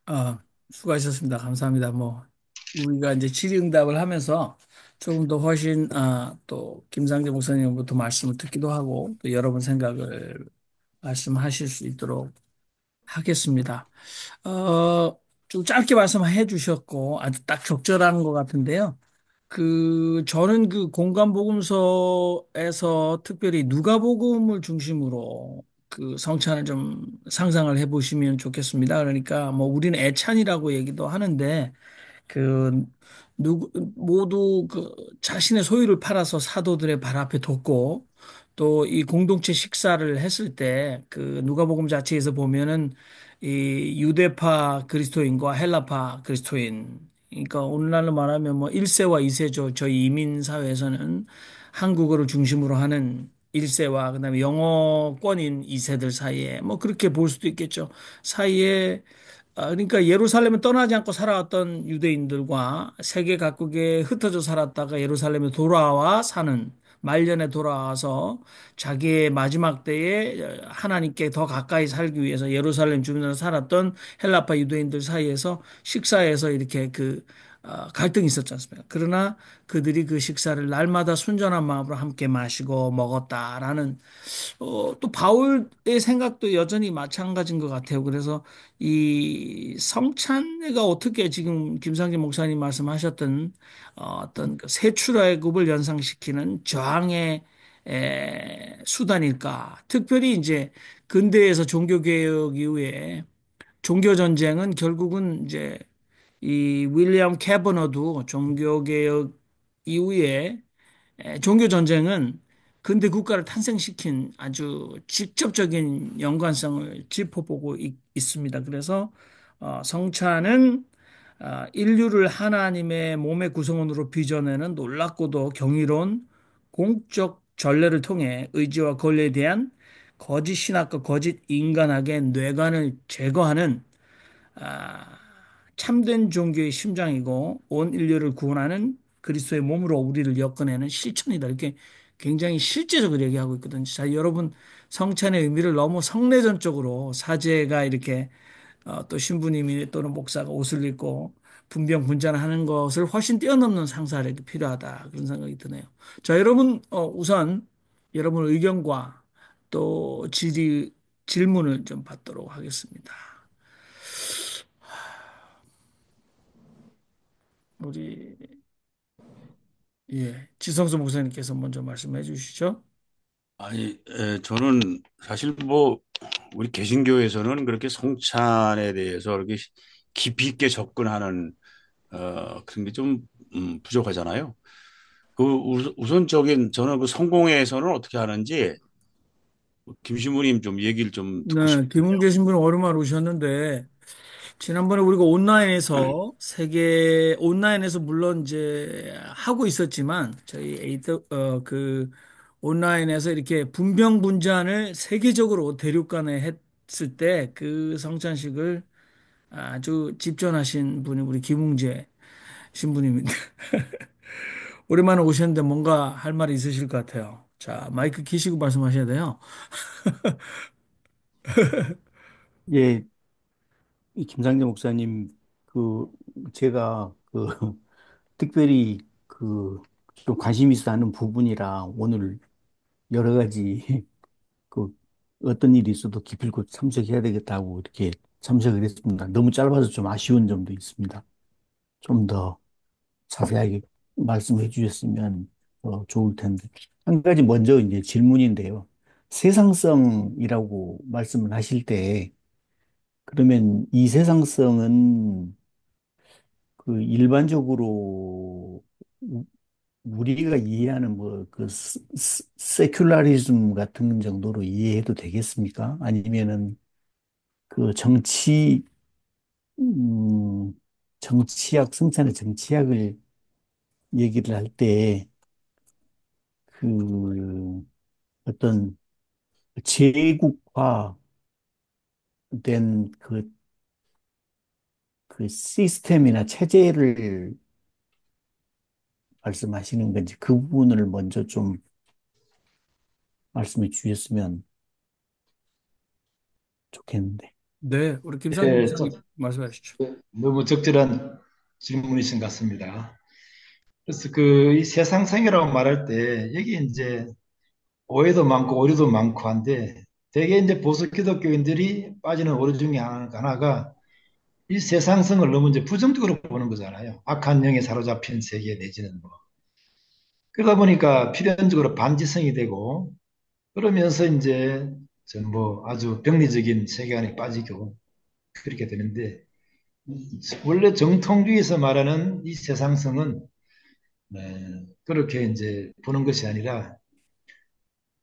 아, 수고하셨습니다. 감사합니다. 뭐, 우리가 이제 질의응답을 하면서 조금 더 훨씬, 또, 김상재 목사님부터 말씀을 듣기도 하고, 또 여러분 생각을 말씀하실 수 있도록 하겠습니다. 좀 짧게 말씀해 주셨고, 아주 딱 적절한 것 같은데요. 저는 그 공간복음서에서 특별히 누가복음을 중심으로 그 성찬을 좀 상상을 해 보시면 좋겠습니다. 그러니까 뭐 우리는 애찬이라고 얘기도 하는데 그 모두 그 자신의 소유를 팔아서 사도들의 발 앞에 뒀고 또 이 공동체 식사를 했을 때 그 누가복음 자체에서 보면은 이 유대파 그리스도인과 헬라파 그리스도인 그러니까 오늘날로 말하면 뭐 1세와 2세죠. 저희 이민 사회에서는 한국어를 중심으로 하는 1세와 그다음에 영어권인 2세들 사이에 뭐 그렇게 볼 수도 있겠죠. 사이에 그러니까 예루살렘을 떠나지 않고 살아왔던 유대인들과 세계 각국에 흩어져 살았다가 예루살렘에 돌아와 사는 말년에 돌아와서 자기의 마지막 때에 하나님께 더 가까이 살기 위해서 예루살렘 주변에서 살았던 헬라파 유대인들 사이에서 식사에서 이렇게 갈등이 있었지 않습니까? 그러나 그들이 그 식사를 날마다 순전한 마음으로 함께 마시고 먹었다라는 또 바울의 생각도 여전히 마찬가지인 것 같아요. 그래서 이 성찬회가 어떻게 지금 김상진 목사님 말씀하셨던 어떤 그 세출애굽을 연상시키는 저항의 수단일까? 특별히 이제 근대에서 종교개혁 이후에 종교전쟁은 결국은 이제 이 윌리엄 캐버너도 종교개혁 이후에 종교 전쟁은 근대 국가를 탄생시킨 아주 직접적인 연관성을 짚어보고 있습니다. 그래서 성찬은 인류를 하나님의 몸의 구성원으로 빚어내는 놀랍고도 경이로운 공적 전례를 통해 의지와 권리에 대한 거짓 신학과 거짓 인간학의 뇌관을 제거하는 아, 참된 종교의 심장이고 온 인류를 구원하는 그리스도의 몸으로 우리를 엮어내는 실천이다. 이렇게 굉장히 실제적으로 얘기하고 있거든요. 자, 여러분 성찬의 의미를 너무 성내전적으로 사제가 이렇게 또 신부님이 또는 목사가 옷을 입고 분변분전하는 것을 훨씬 뛰어넘는 상상력이 필요하다. 그런 생각이 드네요. 자, 여러분 우선 여러분 의견과 또 질문을 좀 받도록 하겠습니다. 우리 지성수 목사님께서 먼저 말씀해 주시죠. 아니, 저는 사실 뭐 우리 개신교에서는 그렇게 성찬에 대해서 이렇게 깊이 있게 접근하는 그런 게 좀 부족하잖아요. 그 우선적인 저는 그 성공회에서는 어떻게 하는지 김 신부님 좀 얘기를 좀 듣고 네, 싶은데요. 김은계 신부는 오랜만에 오셨는데 지난번에 우리가 온라인에서 세계 온라인에서 물론 이제 하고 있었지만 저희 에이트 온라인에서 이렇게 분병분잔을 세계적으로 대륙간에 했을 때 그 성찬식을 아주 집전하신 분이 우리 김웅재 신부님인데 오랜만에 오셨는데 뭔가 할 말이 있으실 것 같아요. 자, 마이크 키시고 말씀하셔야 돼요. 예, 이 김상재 목사님, 그, 제가, 특별히, 좀 관심 있어 하는 부분이라 오늘 여러 가지, 그, 어떤 일이 있어도 기필코 참석해야 되겠다고 이렇게 참석을 했습니다. 너무 짧아서 좀 아쉬운 점도 있습니다. 좀 더 자세하게 말씀해 주셨으면 좋을 텐데. 한 가지 먼저 이제 질문인데요. 세상성이라고 말씀을 하실 때, 그러면 이 세상성은 일반적으로 우리가 이해하는 세큘라리즘 같은 정도로 이해해도 되겠습니까? 아니면은 그 음, 성찬의 정치학을 얘기를 할 때 그 어떤 제국화된 그 시스템이나 체제를 말씀하시는 건지 그 부분을 먼저 좀 말씀해 주셨으면 좋겠는데. 네, 우리 김상진 예, 목사님 말씀하시죠. 너무 적절한 질문이신 것 같습니다. 그래서 그 이 세상성이라고 말할 때 여기 이제 오해도 많고 오류도 많고 한데 대개 이제 보수 기독교인들이 빠지는 오류 중에 하나가 이 세상성을 너무 이제 부정적으로 보는 거잖아요. 악한 영에 사로잡힌 세계 내지는 뭐. 그러다 보니까 필연적으로 반지성이 되고 그러면서 이제 전뭐 아주 병리적인 세계관에 빠지고 그렇게 되는데 원래 정통주의에서 말하는 이 세상성은 그렇게 이제 보는 것이 아니라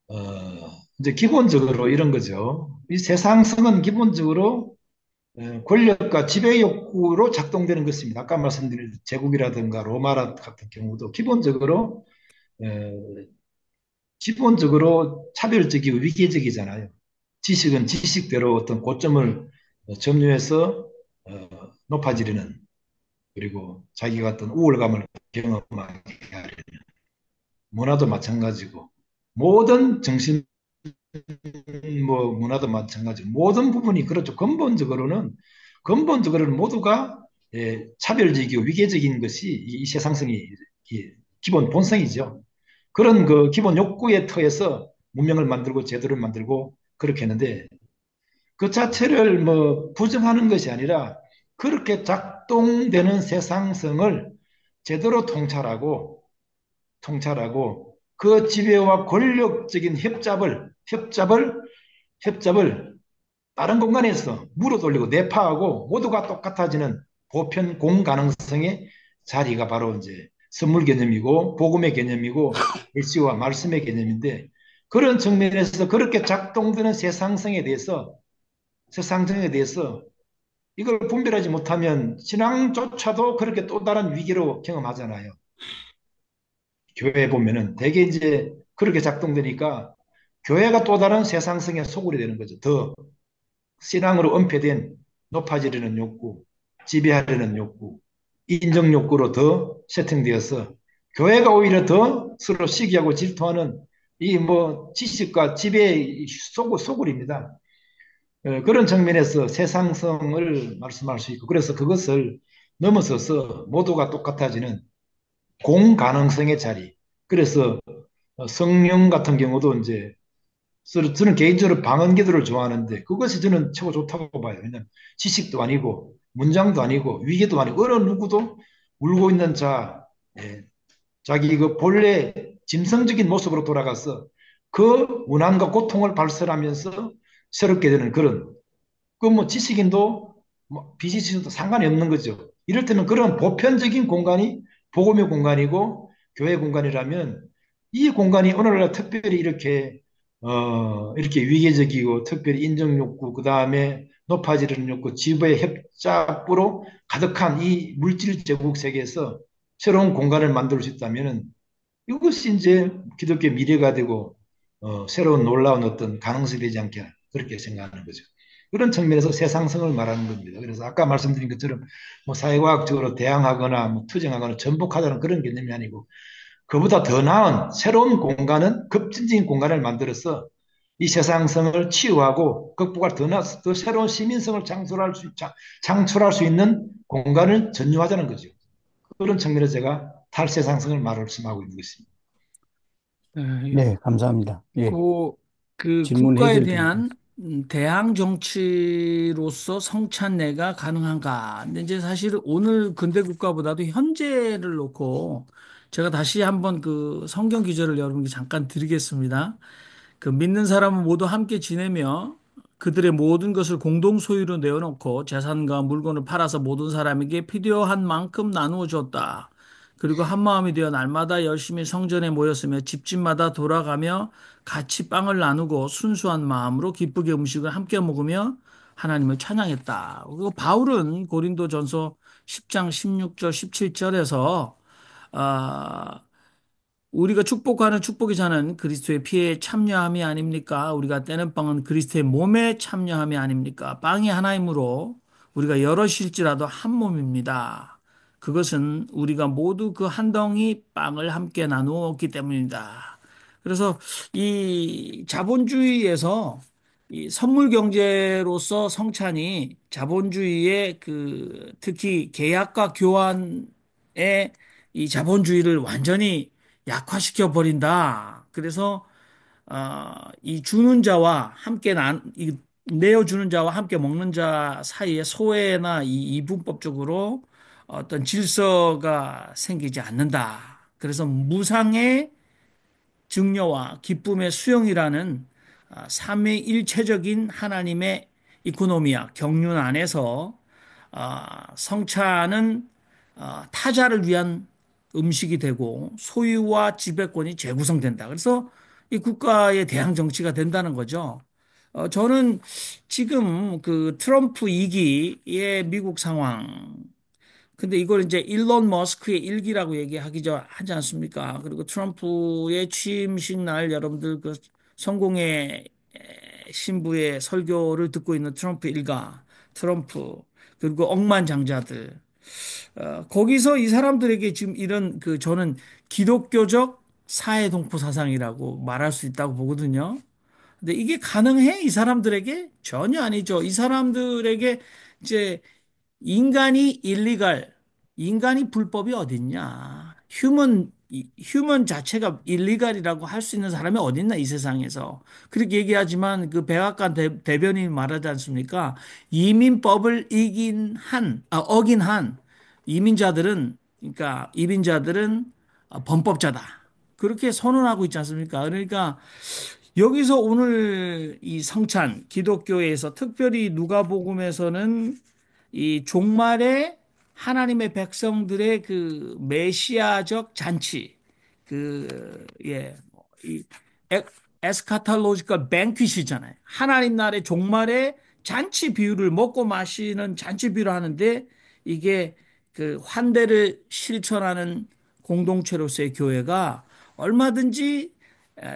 어, 이제 기본적으로 이런 거죠. 이 세상성은 기본적으로 권력과 지배 욕구로 작동되는 것입니다. 아까 말씀드린 제국이라든가 로마 같은 경우도 기본적으로 차별적이고 위계적이잖아요. 지식은 지식대로 어떤 고점을 점유해서 높아지려는 그리고 자기가 어떤 우월감을 경험하게 하려는 문화도 마찬가지고 모든 정신 뭐 문화도 마찬가지고 모든 부분이 그렇죠. 근본적으로는 모두가 차별적이고 위계적인 것이 이 세상성이 기본 본성이죠. 그런 그 기본 욕구의 터에서 문명을 만들고 제도를 만들고 그렇게 했는데 그 자체를 뭐 부정하는 것이 아니라 그렇게 작동되는 세상성을 제대로 통찰하고 그 지배와 권력적인 협잡을 다른 공간에서 물어 돌리고 내파하고 모두가 똑같아지는 보편 공가능성의 자리가 바로 이제 선물 개념이고 복음의 개념이고 일시와 말씀의 개념인데 그런 측면에서 그렇게 작동되는 세상성에 대해서 이걸 분별하지 못하면 신앙조차도 그렇게 또 다른 위기로 경험하잖아요. 교회 보면은 대개 이제 그렇게 작동되니까 교회가 또 다른 세상성의 소굴이 되는 거죠. 더 신앙으로 은폐된 높아지려는 욕구, 지배하려는 욕구, 인정 욕구로 더 세팅되어서 교회가 오히려 더 서로 시기하고 질투하는 이 뭐 지식과 지배의 소굴입니다. 그런 측면에서 세상성을 말씀할 수 있고 그래서 그것을 넘어서서 모두가 똑같아지는 공가능성의 자리. 그래서 성령 같은 경우도 이제 저는 개인적으로 방언 기도를 좋아하는데 그것이 저는 최고 좋다고 봐요. 왜냐하면 지식도 아니고 문장도 아니고 위계도 아니고 어느 누구도 울고 있는 예, 자기 그 본래 짐승적인 모습으로 돌아가서 그 문안과 고통을 발설하면서 새롭게 되는 그런 그 뭐 지식인도 뭐 비지식인도 상관이 없는 거죠. 이럴 때는 그런 보편적인 공간이 복음의 공간이고 교회 공간이라면 이 공간이 오늘날 특별히 이렇게 위계적이고 특별히 인정 욕구 그다음에 높아지려는 욕구 지부의 협잡으로 가득한 이 물질 제국 세계에서 새로운 공간을 만들 수 있다면은 이것이 이제 기독교의 미래가 되고 새로운 놀라운 어떤 가능성이 되지 않겠나 그렇게 생각하는 거죠. 그런 측면에서 세상성을 말하는 겁니다. 그래서 아까 말씀드린 것처럼 뭐 사회과학적으로 대항하거나 뭐 투쟁하거나 전복하자는 그런 개념이 아니고 그보다 더 나은 새로운 공간은 급진적인 공간을 만들어서 이 세상성을 치유하고 극복할 더 새로운 시민성을 창출할 수 있는 공간을 전유하자는 거죠. 그런 측면에서 제가 탈세상성을 말씀하고 있는 것입니다. 네, 네, 감사합니다. 예, 그, 그 질문해 국가에 드려도 됩니까? 대한 대항 정치로서 성찬례가 가능한가? 근데 이제 사실 오늘 근대 국가보다도 현재를 놓고 제가 다시 한번 그 성경 기절을 여러분께 잠깐 드리겠습니다. 그 믿는 사람은 모두 함께 지내며 그들의 모든 것을 공동 소유로 내어놓고 재산과 물건을 팔아서 모든 사람에게 필요한 만큼 나누어 줬다. 그리고 한 마음이 되어 날마다 열심히 성전에 모였으며 집집마다 돌아가며 같이 빵을 나누고 순수한 마음으로 기쁘게 음식을 함께 먹으며 하나님을 찬양했다. 그리고 바울은 고린도전서 10장 16절 17절에서 우리가 축복하는 축복이 자는 그리스도의 피에 참여함이 아닙니까? 우리가 떼는 빵은 그리스도의 몸에 참여함이 아닙니까? 빵이 하나이므로 우리가 여럿일지라도 한 몸입니다. 그것은 우리가 모두 그 한 덩이 빵을 함께 나누었기 때문입니다. 그래서 이 자본주의에서 이 선물 경제로서 성찬이 자본주의의 특히 계약과 교환의 이 자본주의를 완전히 약화시켜 버린다. 그래서 이 주는 자와 함께 내어주는 자와 함께 먹는 자 사이에 소외나 이 이분법적으로 어떤 질서가 생기지 않는다. 그래서 무상의 증려와 기쁨의 수용이라는 삼위일체적인 하나님의 이코노미아 경륜 안에서 성찬은 타자를 위한 음식이 되고 소유와 지배권이 재구성된다. 그래서 이 국가의 대항 정치가 된다는 거죠. 저는 지금 그 트럼프 2기의 미국 상황, 근데 이걸 이제 일론 머스크의 일기라고 하지 않습니까? 그리고 트럼프의 취임식 날 여러분들 그 성공의 신부의 설교를 듣고 있는 트럼프 일가, 트럼프, 그리고 억만장자들. 거기서 이 사람들에게 지금 이런 저는 기독교적 사회동포 사상이라고 말할 수 있다고 보거든요. 근데 이게 가능해? 이 사람들에게? 전혀 아니죠. 이 사람들에게 이제 인간이 일리갈, 인간이 불법이 어딨냐? 휴먼 자체가 일리갈이라고 할 수 있는 사람이 어딨나, 이 세상에서. 그렇게 얘기하지만 그 백악관 대변인이 말하지 않습니까? 이민법을 어긴 한 이민자들은 범법자다. 그렇게 선언하고 있지 않습니까? 그러니까 여기서 오늘 이 성찬, 기독교에서 특별히 누가복음에서는 이 종말에 하나님의 백성들의 그 메시아적 잔치, 이 에스카탈로지컬 뱅퀴시잖아요. 하나님 나라의 종말에 잔치 비유를 먹고 마시는 잔치 비유를 하는데 이게 그 환대를 실천하는 공동체로서의 교회가 얼마든지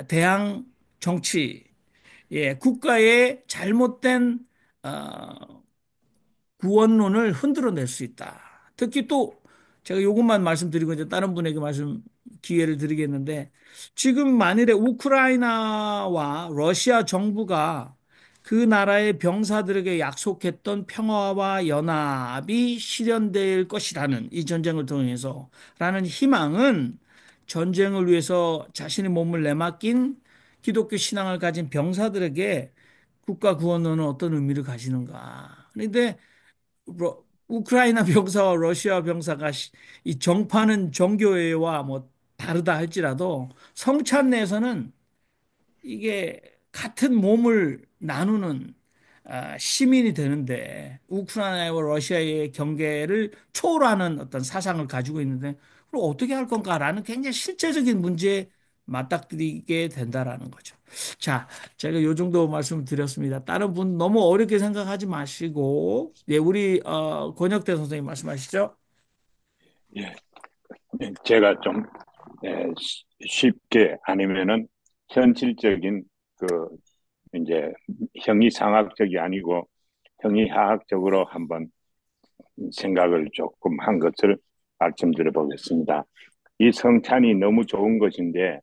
대항 정치, 국가의 잘못된 구원론을 흔들어낼 수 있다. 특히 또 제가 이것만 말씀드리고 이제 다른 분에게 기회를 드리겠는데 지금 만일에 우크라이나와 러시아 정부가 그 나라의 병사들에게 약속했던 평화와 연합이 실현될 것이라는 이 전쟁을 통해서라는 희망은 전쟁을 위해서 자신의 몸을 내맡긴 기독교 신앙을 가진 병사들에게 국가 구원론은 어떤 의미를 가지는가. 그런데 우크라이나 병사와 러시아 병사가 이 정파는 정교회와 뭐 다르다 할지라도 성찬 내에서는 이게 같은 몸을 나누는 시민이 되는데 우크라이나와 러시아의 경계를 초월하는 어떤 사상을 가지고 있는데 그럼 어떻게 할 건가라는 굉장히 실제적인 문제에 맞닥뜨리게 된다라는 거죠. 자, 제가 요 정도 말씀을 드렸습니다. 다른 분 너무 어렵게 생각하지 마시고, 우리 권혁대 선생님 말씀하시죠. 예, 제가 좀 쉽게 아니면은 현실적인 그 이제 형이상학적이 아니고 형이하학적으로 한번 생각을 조금 한 것을 말씀드려 보겠습니다. 이 성찬이 너무 좋은 것인데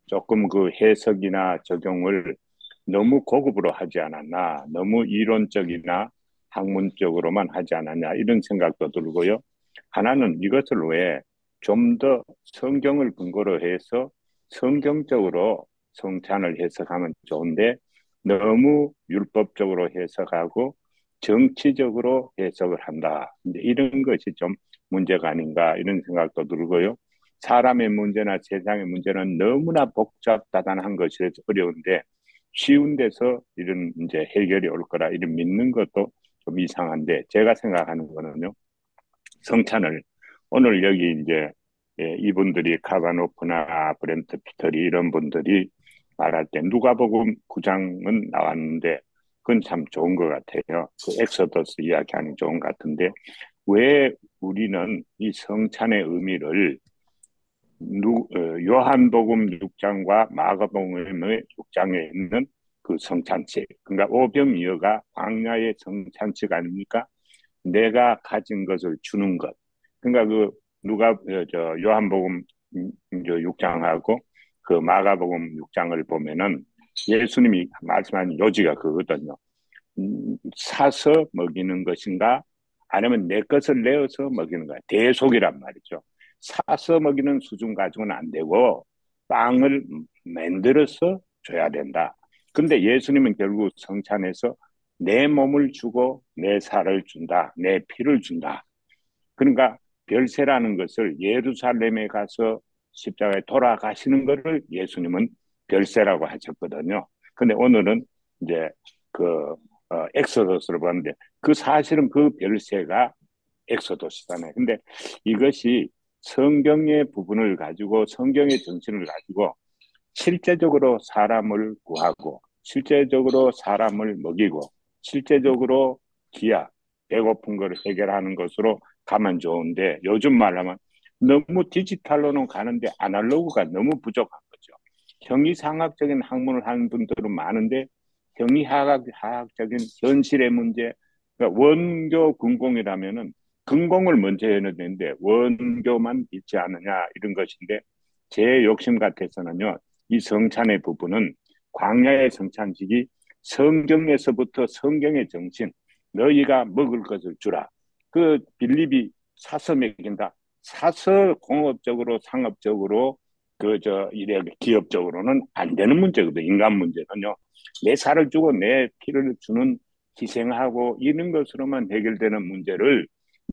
조금 그 해석이나 적용을 너무 고급으로 하지 않았나, 너무 이론적이나 학문적으로만 하지 않았냐 이런 생각도 들고요. 하나는 이것을 왜 좀 더 성경을 근거로 해서 성경적으로 성찬을 해석하면 좋은데 너무 율법적으로 해석하고 정치적으로 해석을 한다. 이런 것이 좀 문제가 아닌가 이런 생각도 들고요. 사람의 문제나 세상의 문제는 너무나 복잡다단한 것이 어려운데 쉬운 데서 이런 이제 해결이 올 거라 이런 믿는 것도 좀 이상한데 제가 생각하는 거는요. 성찬을 오늘 여기 이제 이분들이 카바노프나 브렌트 피터리 이런 분들이 말할 때 누가복음 9장은 나왔는데 그건 참 좋은 것 같아요. 그 엑소더스 이야기하는 좋은 것 같은데 왜 우리는 이 성찬의 의미를 요한복음 6장과 마가복음의 6장에 있는 그 성찬식, 그러니까 오병이어가 광야의 성찬식 아닙니까? 내가 가진 것을 주는 것. 그러니까 요한복음 6장하고 그 마가복음 6장을 보면은 예수님이 말씀하신 요지가 그거거든요. 사서 먹이는 것인가? 아니면 내 것을 내어서 먹이는 거야. 대속이란 말이죠. 사서 먹이는 수준 가지고는 안 되고 빵을 만들어서 줘야 된다. 근데 예수님은 결국 성찬에서 내 몸을 주고 내 살을 준다. 내 피를 준다. 그러니까 별세라는 것을 예루살렘에 가서 십자가에 돌아가시는 것을 예수님은 별세라고 하셨거든요. 근데 오늘은 이제 그 엑소더스를 보는데 그 사실은 그 별세가 엑소더스잖아요. 근데 이것이 성경의 부분을 가지고 성경의 정신을 가지고 실제적으로 사람을 구하고 실제적으로 사람을 먹이고 실제적으로 기아 배고픈 걸 해결하는 것으로 가면 좋은데 요즘 말하면 너무 디지털로는 가는데 아날로그가 너무 부족한 거죠. 형이상학적인 학문을 하는 분들은 많은데 형이하학적인 현실의 문제, 그러니까 원교 근공이라면은 근공을 먼저 해야 되는데 원교만 있지 않느냐 이런 것인데 제 욕심 같아서는요. 이 성찬의 부분은 광야의 성찬식이 성경에서부터 성경의 정신, 너희가 먹을 것을 주라. 그 빌립이 사서 먹인다. 사서 공업적으로 상업적으로 이래 기업적으로는 안 되는 문제거든. 인간 문제는요. 내 살을 주고 내 피를 주는 희생하고 이런 것으로만 해결되는 문제를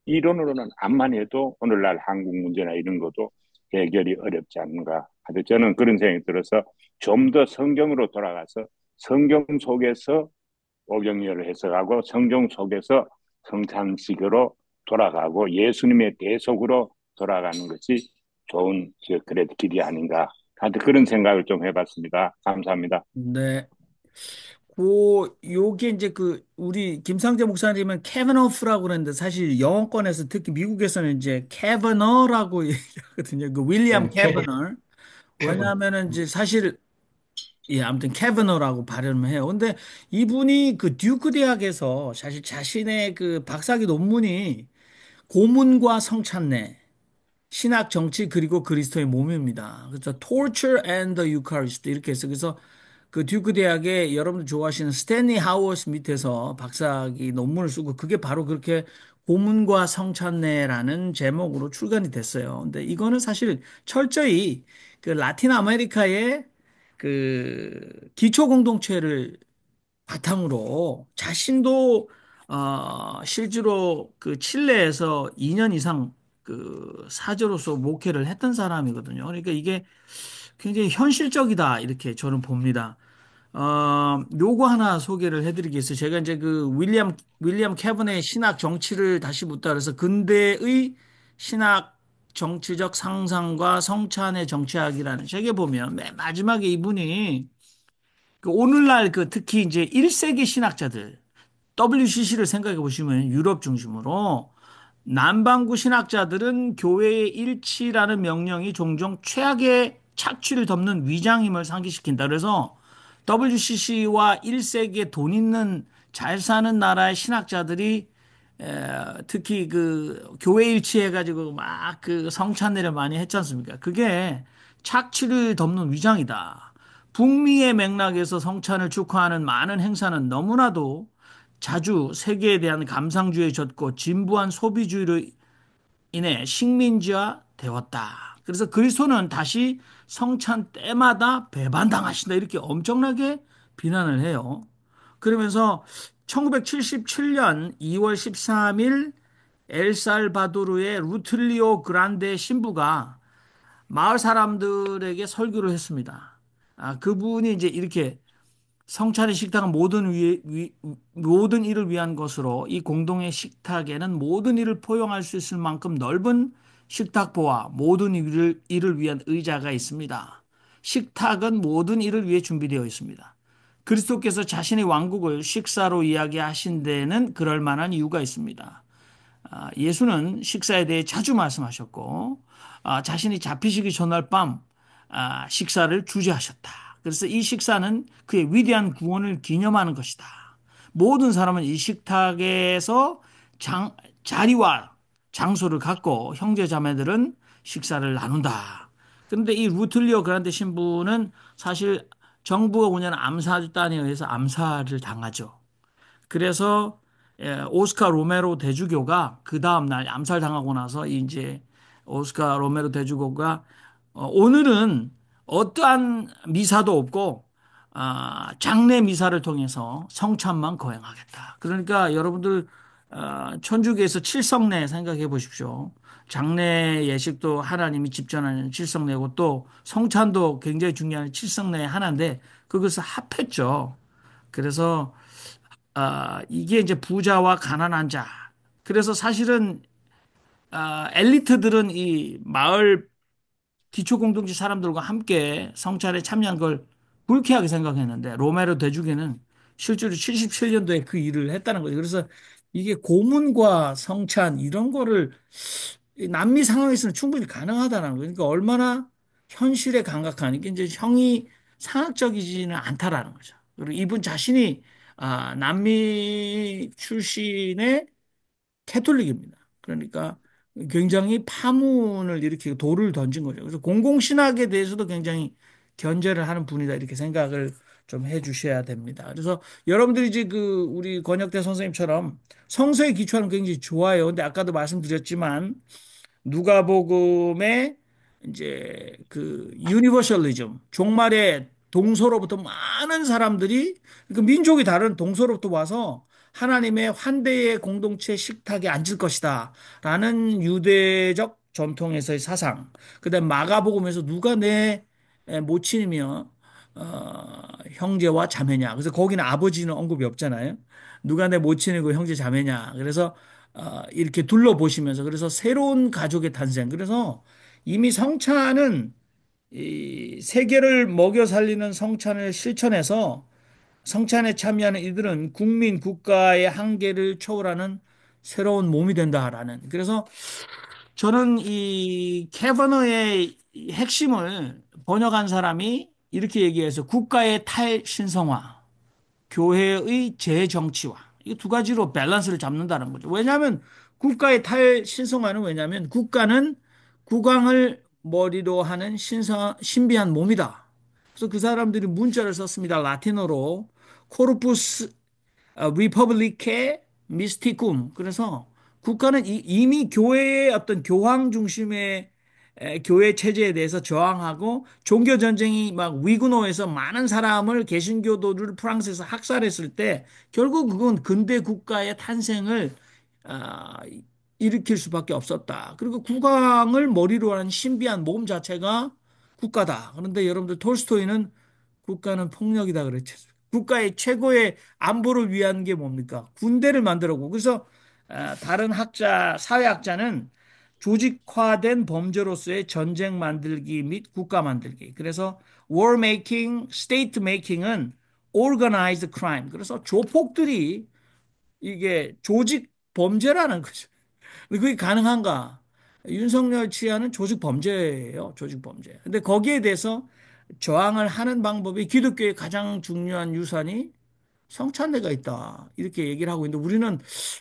이론으로는 암만 해도 오늘날 한국 문제나 이런 것도 해결이 어렵지 않는가. 하여 저는 그런 생각이 들어서 좀 더 성경으로 돌아가서 성경 속에서 오경례를 해석하고 성경 속에서 성찬식으로 돌아가고 예수님의 대속으로 돌아가는 것이 좋은 그래 길이 아닌가. 하여튼 그런 생각을 좀 해봤습니다. 감사합니다. 네. 요게 이제 우리 김상재 목사님은 캐버너프라고 그러는데 사실 영어권에서 특히 미국에서는 이제 캐버너라고 얘기하거든요. 그 윌리엄 네, 캐버너. 캐번. 왜냐하면은 이제 사실 예, 아무튼 캐버너라고 발음을 해요. 근데 이분이 그 듀크 대학에서 사실 자신의 그 박사학위 논문이 고문과 성찬례, 신학 정치 그리고 그리스도의 몸입니다. 그래서 Torture and the Eucharist 이렇게 해서 그래서 그 듀크 대학에 여러분들 좋아하시는 스탠리 하워스 밑에서 박사학위 논문을 쓰고 그게 바로 그렇게 고문과 성찬례라는 제목으로 출간이 됐어요. 근데 이거는 사실 철저히 그 라틴 아메리카의 그 기초 공동체를 바탕으로 자신도 실제로 그 칠레에서 2년 이상 그 사제로서 목회를 했던 사람이거든요. 그러니까 이게 굉장히 현실적이다 이렇게 저는 봅니다. 요거 하나 소개를 해드리겠어요. 제가 이제 그 윌리엄 캐번의 신학 정치를 다시 묻다 그래서 근대의 신학 정치적 상상과 성찬의 정치학이라는 책에 보면 맨 마지막에 이분이 그 오늘날 그 특히 이제 1세기 신학자들 WCC를 생각해 보시면 유럽 중심으로 남반구 신학자들은 교회의 일치라는 명령이 종종 최악의 착취를 덮는 위장임을 상기시킨다. 그래서 WCC와 1세기에 돈 있는 잘 사는 나라의 신학자들이 특히 그 교회 일치해가지고 막 그 성찬례를 많이 했지 않습니까? 그게 착취를 덮는 위장이다. 북미의 맥락에서 성찬을 축하하는 많은 행사는 너무나도 자주 세계에 대한 감상주의에 젖고 진부한 소비주의로 인해 식민지화 되었다. 그래서 그리스도는 다시 성찬 때마다 배반당하신다. 이렇게 엄청나게 비난을 해요. 그러면서 1977년 2월 13일 엘살바도르의 루틀리오 그란데 신부가 마을 사람들에게 설교를 했습니다. 그분이 이제 이렇게 성찬의 식탁은 모든 일을 위한 것으로 이 공동의 식탁에는 모든 일을 포용할 수 있을 만큼 넓은 식탁보와 모든 일을 위한 의자가 있습니다. 식탁은 모든 일을 위해 준비되어 있습니다. 그리스도께서 자신의 왕국을 식사로 이야기하신 데에는 그럴 만한 이유가 있습니다. 예수는 식사에 대해 자주 말씀하셨고 자신이 잡히시기 전날 밤 식사를 주재하셨다. 그래서 이 식사는 그의 위대한 구원을 기념하는 것이다. 모든 사람은 이 식탁에서 자리와 장소를 갖고 형제 자매들은 식사를 나눈다. 그런데 이 루틀리오 그란데 신부는 사실 정부가 운영하는 암살단에 의해서 암살을 당하죠. 그래서 오스카 로메로 대주교가 그 다음 날 암살당하고 나서 이제 오스카 로메로 대주교가 오늘은 어떠한 미사도 없고 장례 미사를 통해서 성찬만 거행하겠다. 그러니까 여러분들 천주교에서 칠성례 생각해 보십시오. 장례 예식도 하나님이 집전하는 칠성례고 또 성찬도 굉장히 중요한 칠성례의 하나인데 그것을 합했죠. 그래서 이게 이제 부자와 가난한 자. 그래서 사실은 엘리트들은 이 마을 기초공동체 사람들과 함께 성찬에 참여한 걸 불쾌하게 생각했는데 로메로 대주교는 실제로 77년도에 그 일을 했다는 거죠. 그래서 이게 고문과 성찬 이런 거를 남미 상황에서는 충분히 가능하다는 거예요. 그러니까 얼마나 현실에 감각한 이게 이제 형이 상학적이지는 않다라는 거죠. 그리고 이분 자신이 남미 출신의 캐톨릭입니다. 그러니까 굉장히 파문을 일으키고 돌을 던진 거죠. 그래서 공공신학에 대해서도 굉장히 견제를 하는 분이다 이렇게 생각을 좀 해주셔야 됩니다. 그래서 여러분들이 이제 그 우리 권혁대 선생님처럼 성서에 기초하는 거 굉장히 좋아요. 근데 아까도 말씀드렸지만 누가복음의 이제 그 유니버셜리즘 종말에 동서로부터 많은 사람들이 그 민족이 다른 동서로부터 와서 하나님의 환대의 공동체 식탁에 앉을 것이다 라는 유대적 전통에서의 사상 그다음 마가복음에서 누가 내 모친이며 형제와 자매냐 그래서 거기는 아버지는 언급이 없잖아요 누가 내 모친이고 형제 자매냐 그래서 이렇게 둘러보시면서 그래서 새로운 가족의 탄생. 그래서 이미 성찬은 이 세계를 먹여 살리는 성찬을 실천해서 성찬에 참여하는 이들은 국민 국가의 한계를 초월하는 새로운 몸이 된다라는. 그래서 저는 이 캐버너의 핵심을 번역한 사람이 이렇게 얘기해서 국가의 탈신성화. 교회의 재정치화. 이 두 가지로 밸런스를 잡는다는 거죠. 왜냐하면 국가의 탈신성화는 왜냐하면 국가는 국왕을 머리로 하는 신비한 몸이다. 그래서 그 사람들이 문자를 썼습니다. 라틴어로 코르푸스 리퍼블리케 미스티쿰. 그래서 국가는 이미 교회의 어떤 교황 중심의 교회 체제에 대해서 저항하고 종교 전쟁이 막 위구노에서 많은 사람을 개신교도를 프랑스에서 학살했을 때 결국 그건 근대 국가의 탄생을 아, 일으킬 수밖에 없었다. 그리고 국왕을 머리로 하는 신비한 몸 자체가 국가다. 그런데 여러분들 톨스토이는 국가는 폭력이다 그랬죠. 국가의 최고의 안보를 위한 게 뭡니까? 군대를 만들었고. 그래서 다른 학자, 사회학자는 조직화된 범죄로서의 전쟁 만들기 및 국가 만들기. 그래서 war making, state making은 organized crime. 그래서 조폭들이 이게 조직 범죄라는 거죠. 근데 그게 가능한가? 윤석열 치하는 조직 범죄예요. 조직 범죄. 근데 거기에 대해서 저항을 하는 방법이 기독교의 가장 중요한 유산이 성찬례가 있다. 이렇게 얘기를 하고 있는데 우리는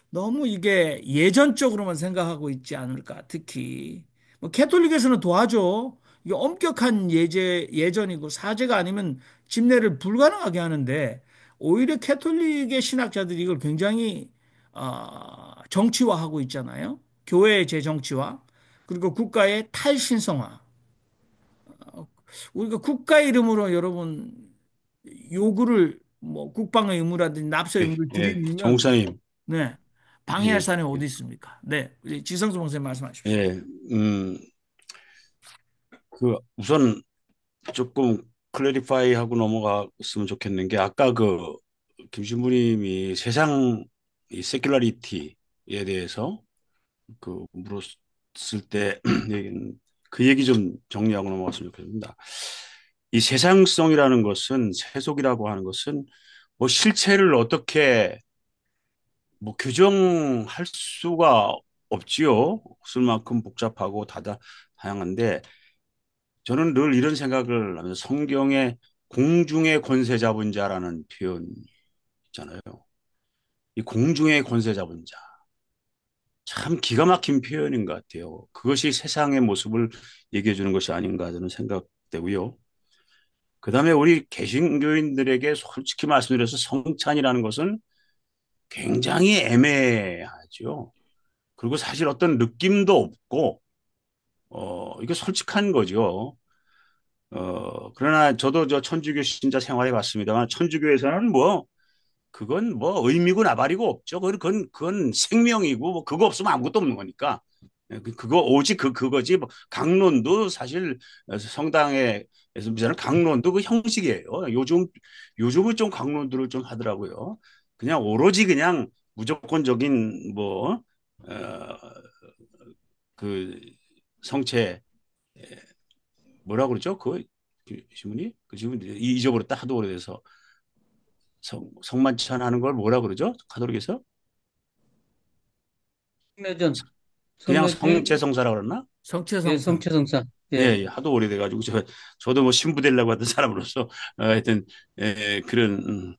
너무 이게 예전적으로만 생각하고 있지 않을까. 특히 뭐 캐톨릭에서는 도와줘. 이게 엄격한 예전이고 사제가 아니면 집례를 불가능하게 하는데 오히려 캐톨릭의 신학자들이 이걸 굉장히 정치화하고 있잖아요. 교회의 재정치화 그리고 국가의 탈신성화. 우리가 국가 이름으로 여러분 요구를 뭐 국방의 의무라든지 납세 예, 의무를 예, 들이밀면 정사님, 네 방해할 예, 사람이 어디 있습니까? 네 우리 지성수 목사님 말씀하십시오. 예, 우선 조금 클래리파이 하고 넘어갔으면 좋겠는 게 아까 그 김신부님이 세상 이 세큘라리티에 대해서 그 물었을 때 그 얘기 좀 정리하고 넘어갔으면 좋겠습니다. 이 세상성이라는 것은 세속이라고 하는 것은 뭐 실체를 어떻게 뭐 규정할 수가 없지요. 쓸 만큼 복잡하고 다양한데 저는 늘 이런 생각을 하면 성경에 공중의 권세 잡은 자라는 표현 있잖아요. 이 공중의 권세 잡은 자. 참 기가 막힌 표현인 것 같아요. 그것이 세상의 모습을 얘기해 주는 것이 아닌가 저는 생각되고요. 그다음에 우리 개신교인들에게 솔직히 말씀드려서 성찬이라는 것은 굉장히 애매하죠. 그리고 사실 어떤 느낌도 없고, 이게 솔직한 거죠. 그러나 저도 저 천주교 신자 생활해 봤습니다만, 천주교에서는 뭐, 그건 뭐 의미고 나발이고 없죠. 그건 생명이고, 뭐 그거 없으면 아무것도 없는 거니까. 그거 오직 그거지. 뭐 강론도 사실 성당에서 비자는 강론도 그 형식이에요. 요즘은 좀 강론들을 좀 하더라고요. 그냥 오로지 그냥 무조건적인 뭐, 어, 그 성체 뭐라 그러죠? 그 지문이 그 지문 잊어버렸다 하도 오래돼서 성만찬 하는 걸 뭐라 그러죠? 가톨릭에서 성례전, 그냥 성례전, 성체성사라 그러나? 예, 성체성사. 성취성사. 예. 예, 예, 하도 오래돼가지고 저도 뭐 신부 되려고 하던 사람으로서 하여튼 그런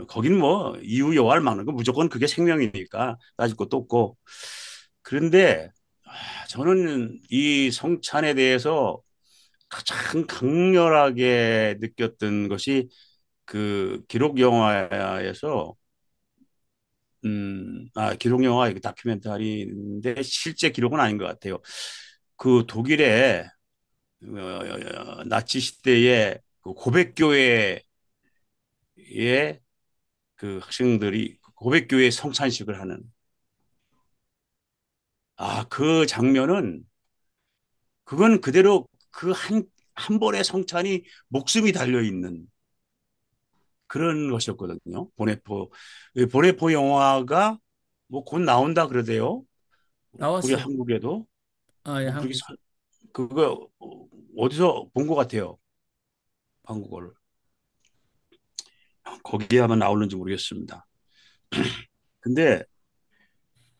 거긴 뭐 이유 여하를 막는 거 무조건 그게 생명이니까 따질 것도 없고 그런데 저는 이 성찬에 대해서 가장 강렬하게 느꼈던 것이 그 기록 영화에서 기록 영화 이거 다큐멘터리인데 실제 기록은 아닌 것 같아요. 그 독일의 나치 시대의 그 고백교회의 그 학생들이 고백교회 성찬식을 하는 그 장면은 그건 그대로 그 한 번의 성찬이 목숨이 달려 있는 그런 것이었거든요. 보네포 영화가 뭐 곧 나온다 그러대요. 우리 나왔어요. 한국에도 아, 예, 뭐 그렇게 한국. 그거 어디서 본 것 같아요. 한국어를 거기에 아마 나오는지 모르겠습니다. 근데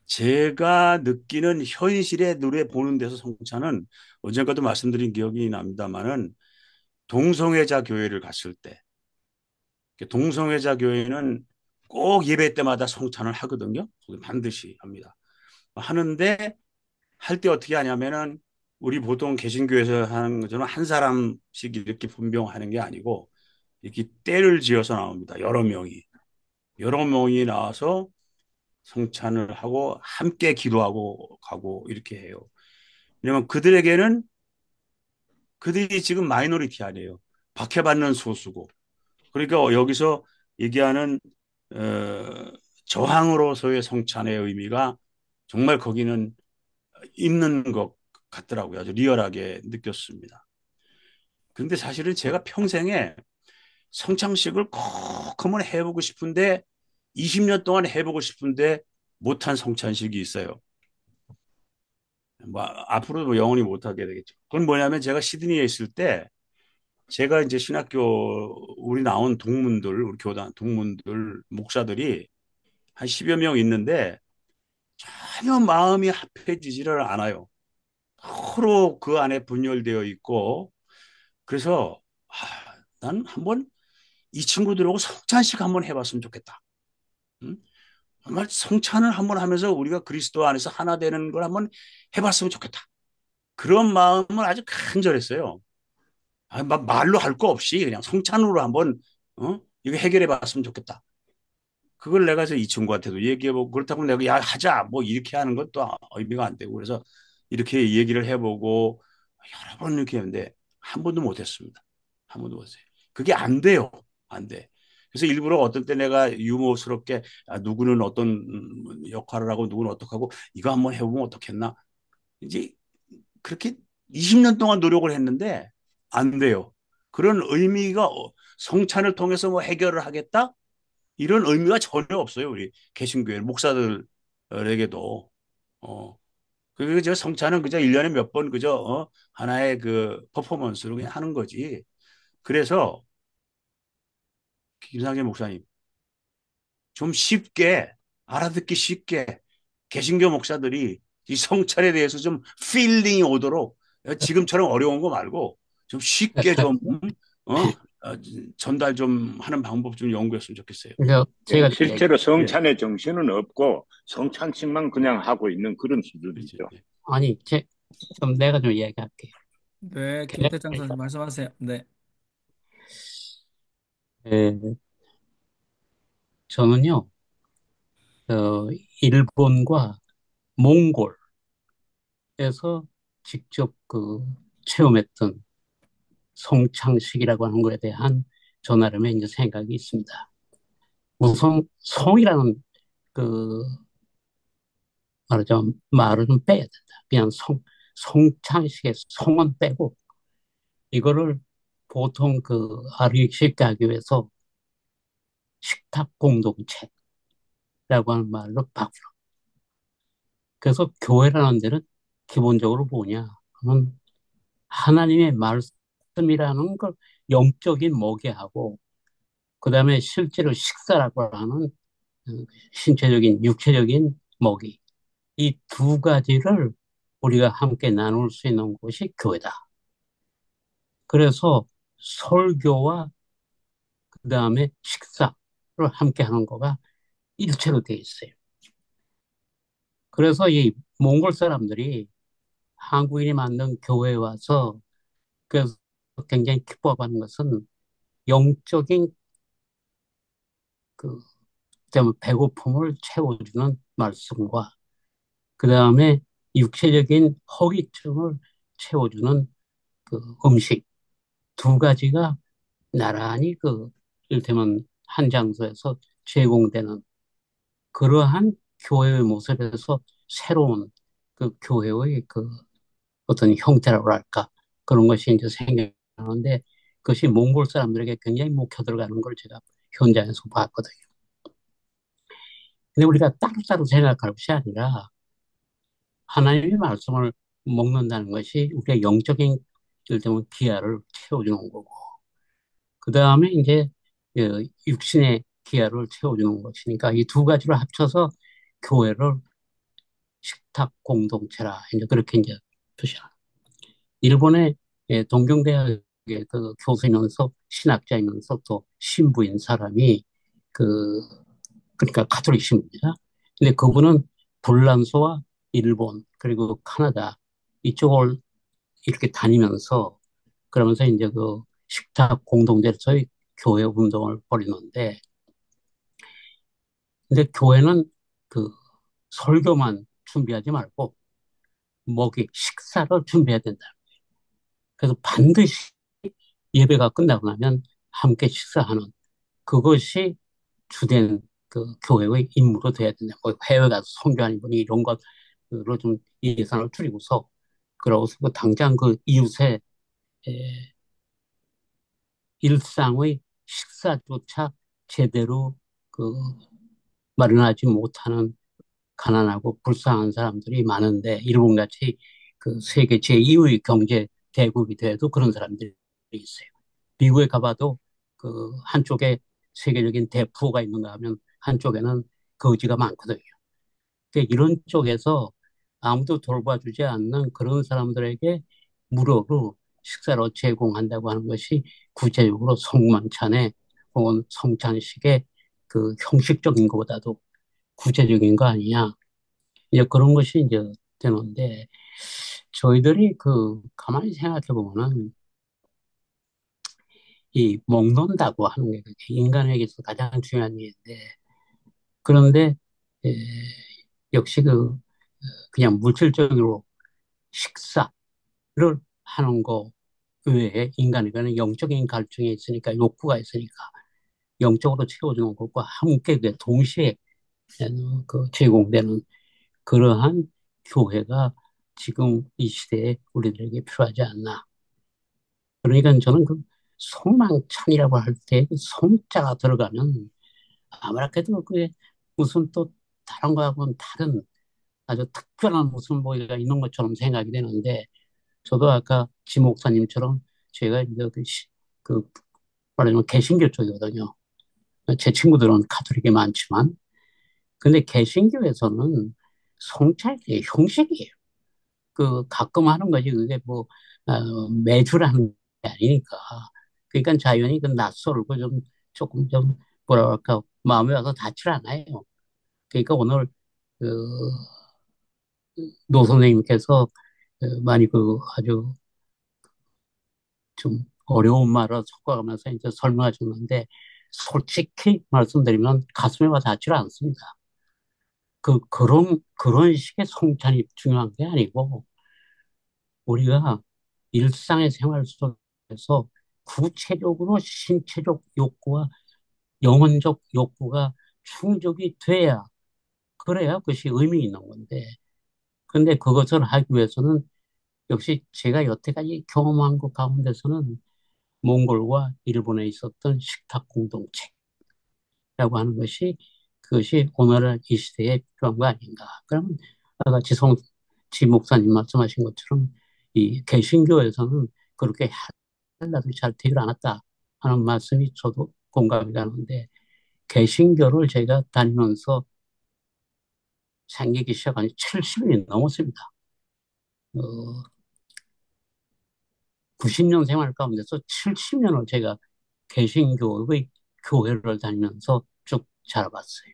제가 느끼는 현실의 눈에 보는 데서 성찬은 언젠가도 말씀드린 기억이 납니다만은 동성애자 교회를 갔을 때 동성애자 교회는 꼭 예배 때마다 성찬을 하거든요. 거기 반드시 합니다. 하는데 할 때 어떻게 하냐면은 우리 보통 개신교에서 하는 것처럼 한 사람씩 이렇게 분명하는 게 아니고 이렇게 때를 지어서 나옵니다. 여러 명이 나와서 성찬을 하고 함께 기도하고 가고 이렇게 해요. 왜냐면 그들에게는 그들이 지금 마이너리티 아니에요. 박해받는 소수고. 그러니까 여기서 얘기하는 어, 저항으로서의 성찬의 의미가 정말 거기는 있는 것 같더라고요. 아주 리얼하게 느꼈습니다. 그런데 사실은 제가 평생에 성찬식을 꼭 한번 해보고 싶은데 20년 동안 해보고 싶은데 못한 성찬식이 있어요. 뭐 앞으로도 뭐 영원히 못하게 되겠죠. 그건 뭐냐면 제가 시드니에 있을 때 제가 이제 신학교 우리 나온 동문들 우리 교단 동문들 목사들이 한 10여 명 있는데 전혀 마음이 합해지지를 않아요. 서로 그 안에 분열되어 있고 그래서 난 한번 이 친구들하고 성찬식 한번 해봤으면 좋겠다. 응? 정말 성찬을 한번 하면서 우리가 그리스도 안에서 하나 되는 걸 한번 해봤으면 좋겠다. 그런 마음은 아주 간절했어요. 말로 할 거 없이 그냥 성찬으로 한번 이거 해결해 봤으면 좋겠다. 그걸 내가 이 친구한테도 얘기해보고 그렇다고 내가 야 하자 뭐 이렇게 하는 것도 의미가 안 되고 그래서 이렇게 얘기를 해보고 여러 번 이렇게 했는데 한 번도 못했습니다. 한 번도 못했어요. 그게 안 돼요. 안 돼. 그래서 일부러 어떤 때 내가 유머스럽게 누구는 어떤 역할을 하고 누구는 어떻게 하고 이거 한번 해보면 어떻겠나. 이제 그렇게 20년 동안 노력을 했는데 안 돼요. 그런 의미가 성찬을 통해서 뭐 해결을 하겠다? 이런 의미가 전혀 없어요. 우리 개신교회 목사들에게도. 어. 그저 성찬은 그저 1년에 몇 번 그저 하나의 그 퍼포먼스로 그냥 하는 거지. 그래서 김상재 목사님 좀 쉽게 알아듣기 쉽게 개신교 목사들이 이 성찬에 대해서 좀 필링이 오도록 지금처럼 어려운 거 말고 좀 쉽게 좀 어? 어, 전달 좀 하는 방법 좀 연구했으면 좋겠어요. 예, 제가 실제로 예, 성찬의 정신은 없고 성찬식만 그냥 하고 있는 그런 그렇죠. 수준이죠. 예. 아니, 좀 내가 좀 이야기할게요. 네, 제가 김태장 선생님 말씀하세요. 네. 에, 저는요, 어, 일본과 몽골에서 직접 그 체험했던 송창식이라고 하는 거에 대한 저 나름의 이제 생각이 있습니다. 우선 송이라는 그 말하자면 말은 빼야 된다. 그냥 송창식의 송은 빼고 이거를 보통 그 아르익식 가교에서 식탁 공동체라고 하는 말로 바꾸어. 그래서 교회라는 데는 기본적으로 뭐냐 하면 하나님의 말씀이라는 걸 영적인 먹이하고 그다음에 실제로 식사라고 하는 신체적인 육체적인 먹이 이 두 가지를 우리가 함께 나눌 수 있는 곳이 교회다. 그래서 설교와 그다음에 식사를 함께 하는 거가 일체로 돼 있어요. 그래서 이 몽골 사람들이 한국인이 만든 교회에 와서 그래서 굉장히 기뻐하는 것은 영적인 그 배고픔을 채워주는 말씀과 그 다음에 육체적인 허기증을 채워주는 그 음식 두 가지가 나란히 그 이를테면 한 장소에서 제공되는 그러한 교회의 모습에서 새로운 그 교회의 그 어떤 형태라고 할까 그런 것이 이제 생겨나는데 그것이 몽골 사람들에게 굉장히 먹혀 들어가는 걸 제가 현장에서 봤거든요. 근데 우리가 따로따로 생각할 것이 아니라 하나님의 말씀을 먹는다는 것이 우리의 영적인 일테면 기아를 채워주는 거고 그 다음에 이제 육신의 기아를 채워주는 것이니까 이 두 가지를 합쳐서 교회를 식탁 공동체라 이제 그렇게 이제 표시합니다. 일본의 동경대학의 그 교수이면서 신학자이면서 또 신부인 사람이 그 그러니까 가톨릭 신부입니다. 근데 그분은 불란서와 일본 그리고 카나다 이쪽을 이렇게 다니면서 그러면서 이제 그 식탁 공동체에서의 교회 운동을 벌이는데 근데 교회는 그 설교만 준비하지 말고 먹이 식사를 준비해야 된다. 그래서 반드시 예배가 끝나고 나면 함께 식사하는 그것이 주된 그 교회의 임무로 돼야 된다. 뭐 해외 가서 선교하는 분이 이런 것으로 좀 예산을 줄이고서 그러고서 그 당장 그 이웃의 일상의 식사조차 제대로 그 마련하지 못하는 가난하고 불쌍한 사람들이 많은데 일본같이 그 세계 제2의 경제 대국이 돼도 그런 사람들이 있어요. 미국에 가봐도 그 한쪽에 세계적인 대부호가 있는가 하면 한쪽에는 거지가 많거든요. 그러니까 이런 쪽에서 아무도 돌봐주지 않는 그런 사람들에게 무료로 식사로 제공한다고 하는 것이 구체적으로 성만찬에 혹은 성찬식의 그 형식적인 것보다도 구체적인 거 아니냐. 이제 그런 것이 이제 되는데 저희들이 그 가만히 생각해 보면은 이 먹는다고 하는 게 인간에게서 가장 중요한 일인데 그런데 에, 역시 그 그냥 물질적으로 식사를 하는 거 외에 인간에게는 영적인 갈증이 있으니까 욕구가 있으니까 영적으로 채워주는 것과 함께 그 동시에 그 제공되는 그러한 교회가 지금 이 시대에 우리들에게 필요하지 않나. 그러니까 저는 그 송망찬이라고 할 때 그 송자가 들어가면 아무래도 그게 무슨 또 다른 거하고는 다른 아주 특별한 무슨 뭐가 있는 것처럼 생각이 되는데 저도 아까 지 목사님처럼 제가 이제 그 말하자면 개신교 쪽이거든요. 제 친구들은 가톨릭이 많지만 근데 개신교에서는 성찰의 형식이에요. 그 가끔 하는 거지 그게 뭐 매주 하는 게 아니니까. 그러니까 자연히 그 낯설고 좀 조금 좀 뭐랄까 마음에 와서 닿질 않아요. 그러니까 오늘 그 노 선생님께서 많이 그 아주 좀 어려운 말을 섞어가면서 이제 설명하셨는데 솔직히 말씀드리면 가슴에 와 닿지를 않습니다. 그런 식의 성찬이 중요한 게 아니고, 우리가 일상의 생활 속에서 구체적으로 신체적 욕구와 영혼적 욕구가 충족이 돼야, 그래야 그것이 의미 있는 건데, 근데 그것을 하기 위해서는 역시 제가 여태까지 경험한 것 가운데서는 몽골과 일본에 있었던 식탁 공동체라고 하는 것이, 그것이 오늘날 이 시대에 필요한 거 아닌가. 그러면 아까 지 목사님 말씀하신 것처럼 이 개신교에서는 그렇게 하나도 잘 되질 않았다 하는 말씀이 저도 공감이 가는데, 개신교를 제가 다니면서 생기기 시작한 지 70년이 넘었습니다. 어, 90년 생활 가운데서 70년을 제가 개신교의 교회를 다니면서 쭉 자라봤어요.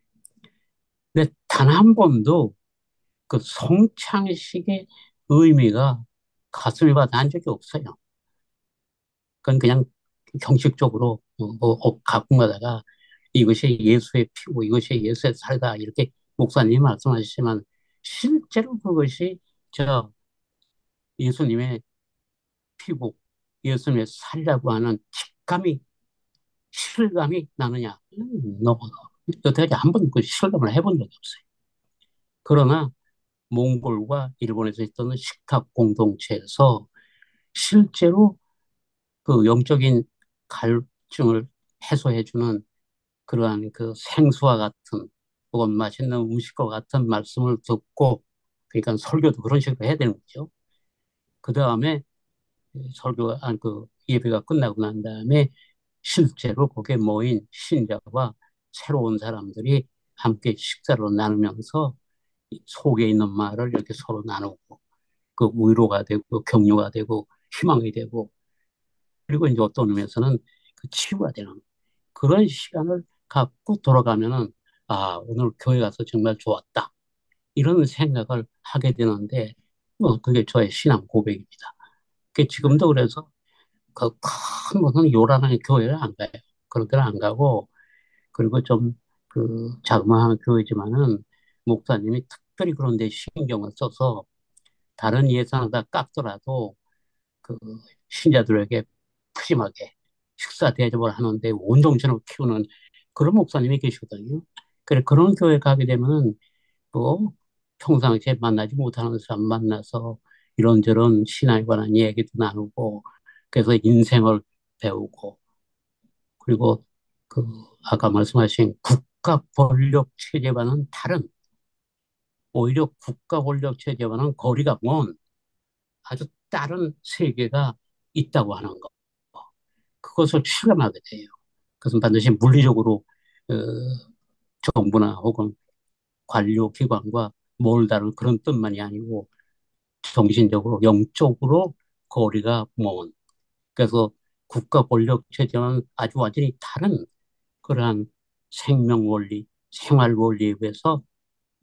근데 단 한 번도 그 성창식의 의미가 가슴에 와닿은 적이 없어요. 그건 그냥 형식적으로 가끔 가다가 이것이 예수의 피고 이것이 예수의 살다 이렇게 목사님이 말씀하시지만, 실제로 그것이 저 예수님의 피고 예수님의 살이라고 하는 직감이, 실감이 나느냐? 너무 여태까지 한 번 그 실감을 해본 적이 없어요. 그러나 몽골과 일본에서 있던 식탁 공동체에서 실제로 그 영적인 갈증을 해소해주는 그러한 그 생수와 같은 혹은 맛있는 음식과 같은 말씀을 듣고, 그러니까 설교도 그런 식으로 해야 되는 거죠. 그 다음에 설교가, 그 예배가 끝나고 난 다음에 실제로 거기에 모인 신자와 새로운 사람들이 함께 식사를 나누면서 속에 있는 말을 이렇게 서로 나누고, 그 위로가 되고 격려가 되고 희망이 되고, 그리고 이제 어떤 의미에서는 그 치유가 되는 그런 시간을 갖고 돌아가면은, 아, 오늘 교회 가서 정말 좋았다, 이런 생각을 하게 되는데, 뭐 그게 저의 신앙 고백입니다. 그 지금도 그래서 그 큰 무슨 요란한 교회를 안 가요. 그런 데를 안 가고, 그리고 좀 그 자그마한 교회지만은 목사님이 특별히 그런 데 신경을 써서 다른 예산을 다 깎더라도 그 신자들에게 푸짐하게 식사 대접을 하는데 온 정신을 키우는 그런 목사님이 계시거든요. 그래, 그런 교회 가게 되면은 뭐 평상시에 만나지 못하는 사람 만나서 이런저런 신앙에 관한 얘기도 나누고, 그래서 인생을 배우고, 그리고 그 아까 말씀하신 국가 권력 체제와는 다른, 오히려 국가 권력 체제와는 거리가 먼 아주 다른 세계가 있다고 하는 거. 그것을 실감하게 돼요. 그것은 반드시 물리적으로 어, 정부나 혹은 관료기관과 멀다는 그런 뜻만이 아니고, 정신적으로 영적으로 거리가 먼, 그래서 국가 권력 체제는 아주 완전히 다른 그러한 생명 원리, 생활 원리에 의해서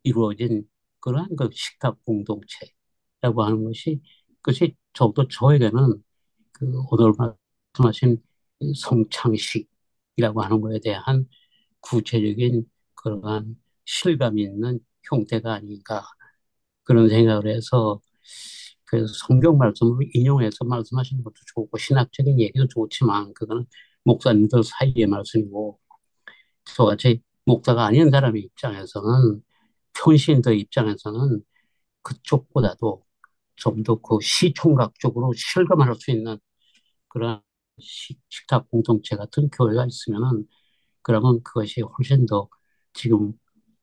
이루어진 그러한 그 식탁 공동체라고 하는 것이, 그것이 적어도 저에게는 그 오늘 말씀하신 성창식이라고 하는 것에 대한 구체적인 그러한 실감 있는 형태가 아닌가, 그런 생각을 해서, 그래서 성경 말씀을 인용해서 말씀하시는 것도 좋고 신학적인 얘기도 좋지만, 그거는 목사님들 사이의 말씀이고, 저같이 목사가 아닌 사람의 입장에서는, 현신들 입장에서는 그쪽보다도 좀 더 그 시총각적으로 실감할 수 있는 그런 식탁 공동체 같은 교회가 있으면은, 그러면 그것이 훨씬 더 지금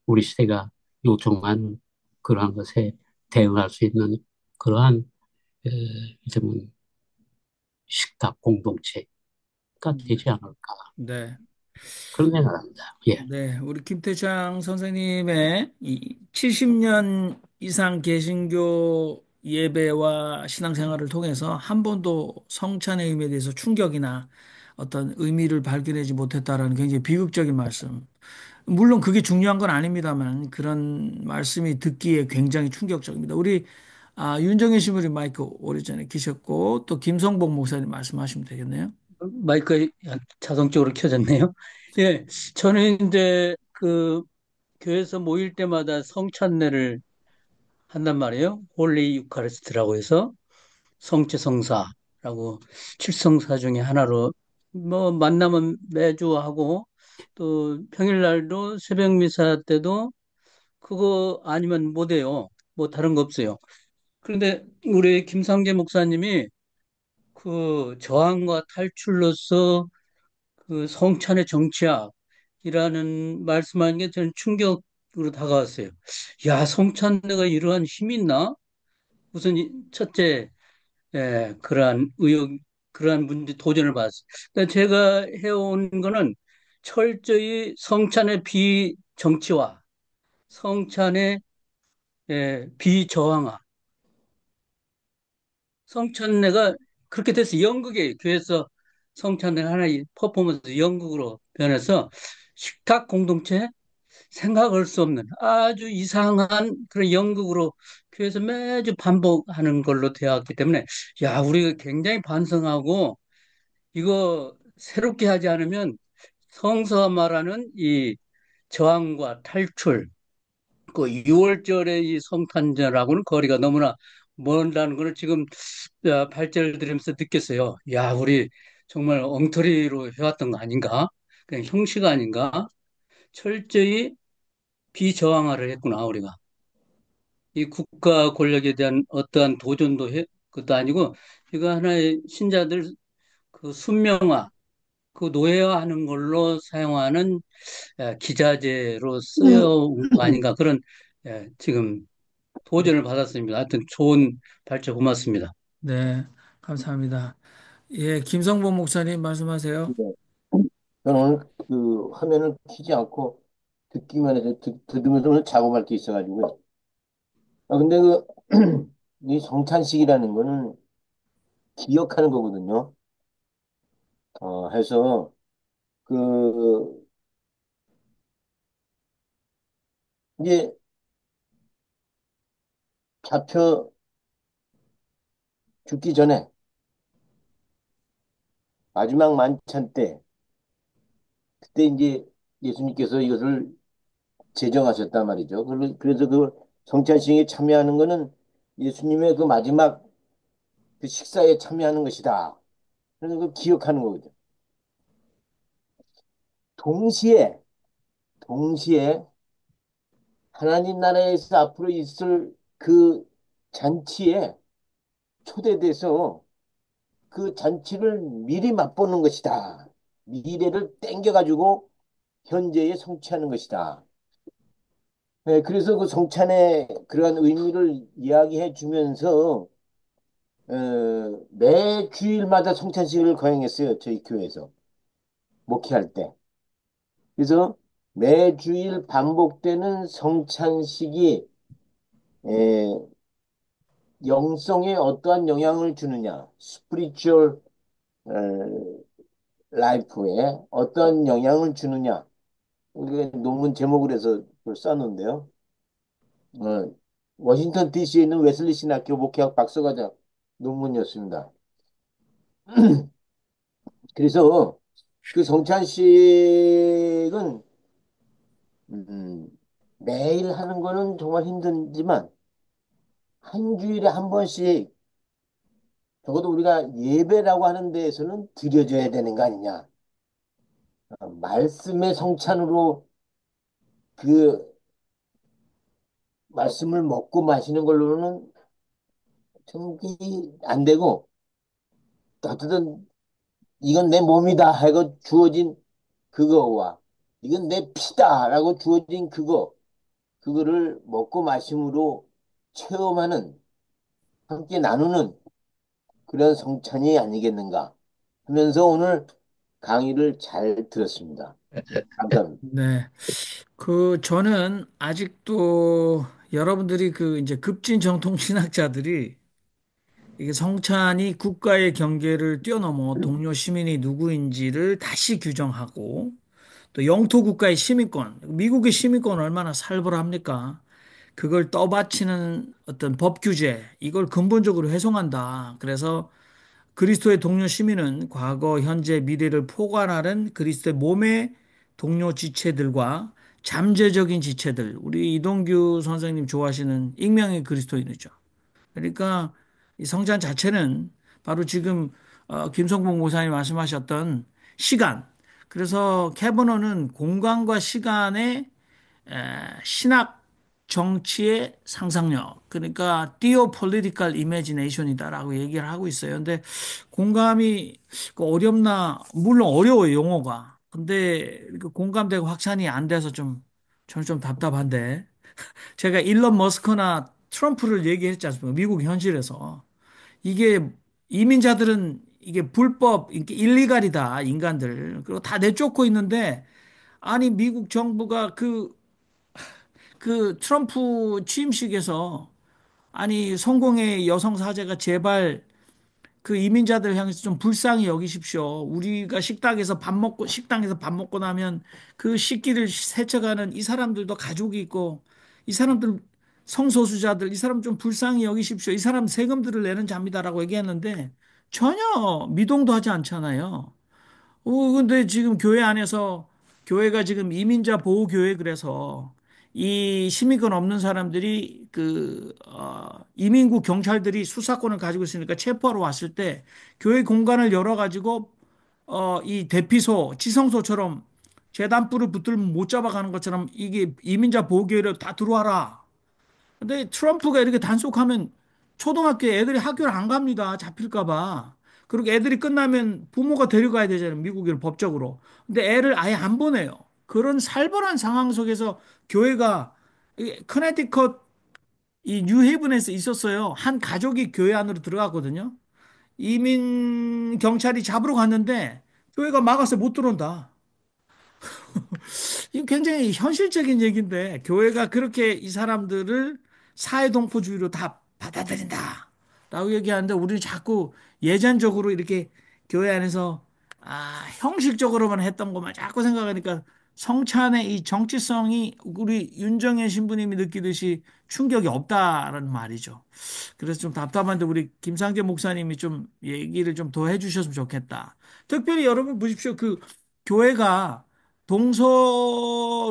우리 시대가 요청하는 그러한 것에 대응할 수 있는 그러한 이제는 식탁 공동체가 되지 않을까, 네. 그런 생각을 합니다. 예. 네, 우리 김태창 선생님의 이 70년 이상 개신교 예배와 신앙생활을 통해서 한 번도 성찬의 의미에 대해서 충격이나 어떤 의미를 발견하지 못했다라는 굉장히 비극적인 말씀. 물론 그게 중요한 건 아닙니다만 그런 말씀이 듣기에 굉장히 충격적입니다. 우리 윤정현 신부님 마이크 오래전에 키셨고 또 김성복 목사님 말씀하시면 되겠네요. 마이크 자동적으로 켜졌네요. 예, 저는 이제 그 교회에서 모일 때마다 성찬례를 한단 말이에요. 홀리 유카리스트라고 해서 성체성사라고 칠성사 중에 하나로 뭐 만나면 매주 하고 또 평일날도 새벽 미사 때도 그거 아니면 못 해요. 뭐 다른 거 없어요. 그런데 우리 김상재 목사님이 그 저항과 탈출로서 그 성찬의 정치학이라는 말씀하는 게 저는 충격으로 다가왔어요. 야, 성찬내가 이러한 힘이 있나? 우선 첫째, 그러한 의혹, 그러한 문제 도전을 받았어요. 그러니까 제가 해온 거는 철저히 성찬의 비정치화, 성찬의 비저항화, 성찬내가 그렇게 돼서 연극에 교회에서 성찬내 하나의 퍼포먼스 연극으로 변해서 식탁 공동체 생각할 수 없는 아주 이상한 그런 연극으로 교회에서 매주 반복하는 걸로 되었기 때문에 야 우리가 굉장히 반성하고 이거 새롭게 하지 않으면 성서 말하는 이 저항과 탈출 그 6월절의 이 성탄절하고는 거리가 너무나 먼다는 걸 지금 발제를 들으면서 느꼈어요. 야, 우리 정말 엉터리로 해왔던 거 아닌가? 그냥 형식 아닌가? 철저히 비저항화를 했구나, 우리가. 이 국가 권력에 대한 어떠한 도전도 그것도 아니고, 이거 하나의 신자들 그 순명화, 그 노예화하는 걸로 사용하는 기자재로 쓰여온 거 아닌가? 그런 지금 도전을 받았습니다. 하여튼 좋은 발표 고맙습니다. 네, 감사합니다. 예, 김성보 목사님 말씀하세요. 네. 저는 오늘 그 화면을 키지 않고 듣기만 해서 들으면서 오늘 작업할 게 있어가지고. 근데 그, 이 성찬식이라는 거는 기억하는 거거든요. 해서 그, 이제 잡혀 죽기 전에 마지막 만찬 때, 그때 이제 예수님께서 이것을 제정하셨단 말이죠. 그래서 그 성찬식에 참여하는 거는 예수님의 그 마지막 그 식사에 참여하는 것이다. 그래서 그 기억하는 거거든요. 동시에, 동시에 하나님 나라에서 앞으로 있을 그 잔치에 초대돼서 그 잔치를 미리 맛보는 것이다. 미래를 땡겨가지고 현재에 성취하는 것이다. 네, 그래서 그 성찬의 그러한 의미를 이야기해 주면서 매 주일마다 성찬식을 거행했어요. 저희 교회에서 목회할 때. 그래서 매 주일 반복되는 성찬식이 에, 영성에 어떠한 영향을 주느냐, 스피리추얼 라이프에 어떠한 영향을 주느냐. 우리가 논문 제목을 해서 그걸 썼는데요. 어, 워싱턴 DC에 있는 웨슬리 신학교 목회학 박사과정 논문이었습니다. 그래서 그 성찬식은 매일 하는 거는 정말 힘들지만 한 주일에 한 번씩 적어도 우리가 예배라고 하는 데에서는 드려져야 되는 거 아니냐. 말씀의 성찬으로 그 말씀을 먹고 마시는 걸로는 정말 안 되고 어쨌든 이건 내 몸이다 하고 주어진 그거와 이건 내 피다라고 주어진 그거를 먹고 마심으로 체험하는 함께 나누는 그런 성찬이 아니겠는가 하면서 오늘 강의를 잘 들었습니다. 감사합니다. 네. 저는 아직도 여러분들이 이제 급진 정통 신학자들이 이게 성찬이 국가의 경계를 뛰어넘어 동료 시민이 누구인지를 다시 규정하고 또 영토 국가의 시민권, 미국의 시민권 얼마나 살벌합니까? 그걸 떠받치는 어떤 법 규제, 이걸 근본적으로 훼손한다. 그래서 그리스도의 동료 시민은 과거, 현재, 미래를 포괄하는 그리스도의 몸에 동료 지체들과 잠재적인 지체들, 우리 이동규 선생님 좋아하시는 익명의 그리스도인이죠. 그러니까 이 성찬 자체는 바로 지금 김성봉 목사님 말씀하셨던 시간. 그래서 캐버너는 공간과 시간의 신학 정치의 상상력. 그러니까 띠오 폴리티컬 이미지네이션이다라고 얘기를 하고 있어요. 근데 공감이 그 어렵나? 물론 어려워요, 용어가. 근데 그 공감되고 확산이 안 돼서 좀 저는 좀 답답한데. 제가 일론 머스크나 트럼프를 얘기했지 않습니까? 미국 현실에서. 이게 이민자들은 이게 불법, 이게 일리갈이다, 인간들. 그리고 다 내쫓고 있는데, 아니, 미국 정부가 그 트럼프 취임식에서, 아니, 성공의 여성 사제가 제발 그 이민자들 향해서 좀 불쌍히 여기십시오. 우리가 식당에서 밥 먹고 나면 그 식기를 세척하는 이 사람들도 가족이 있고, 이 사람들 성소수자들, 이 사람 좀 불쌍히 여기십시오. 이 사람 세금들을 내는 자입니다라고 얘기했는데 전혀 미동도 하지 않잖아요. 근데 지금 교회 안에서 교회가 지금 이민자 보호 교회 그래서 이 시민권 없는 사람들이 이민국 경찰들이 수사권을 가지고 있으니까 체포하러 왔을 때 교회 공간을 열어가지고 이 대피소, 지성소처럼 재단불을 붙들면 못 잡아가는 것처럼 이게 이민자 보호 교회로 다 들어와라. 근데 트럼프가 이렇게 단속하면 초등학교 애들이 학교를 안 갑니다. 잡힐까 봐. 그리고 애들이 끝나면 부모가 데려가야 되잖아요. 미국은 법적으로. 근데 애를 아예 안 보내요. 그런 살벌한 상황 속에서 교회가 커네티컷 이 뉴헤븐에서 있었어요. 한 가족이 교회 안으로 들어갔거든요. 이민 경찰이 잡으러 갔는데 교회가 막아서 못 들어온다. 이 굉장히 현실적인 얘기인데 교회가 그렇게 이 사람들을 사회동포주의로 다 받아들인다. 라고 얘기하는데 우리는 자꾸 예전적으로 이렇게 교회 안에서 형식적으로만 했던 것만 자꾸 생각하니까 성찬의 이 정치성이 우리 윤정현 신부님이 느끼듯이 충격이 없다라는 말이죠. 그래서 좀 답답한데 우리 김상재 목사님이 좀 얘기를 좀 더 해주셨으면 좋겠다. 특별히 여러분 보십시오. 그 교회가 동서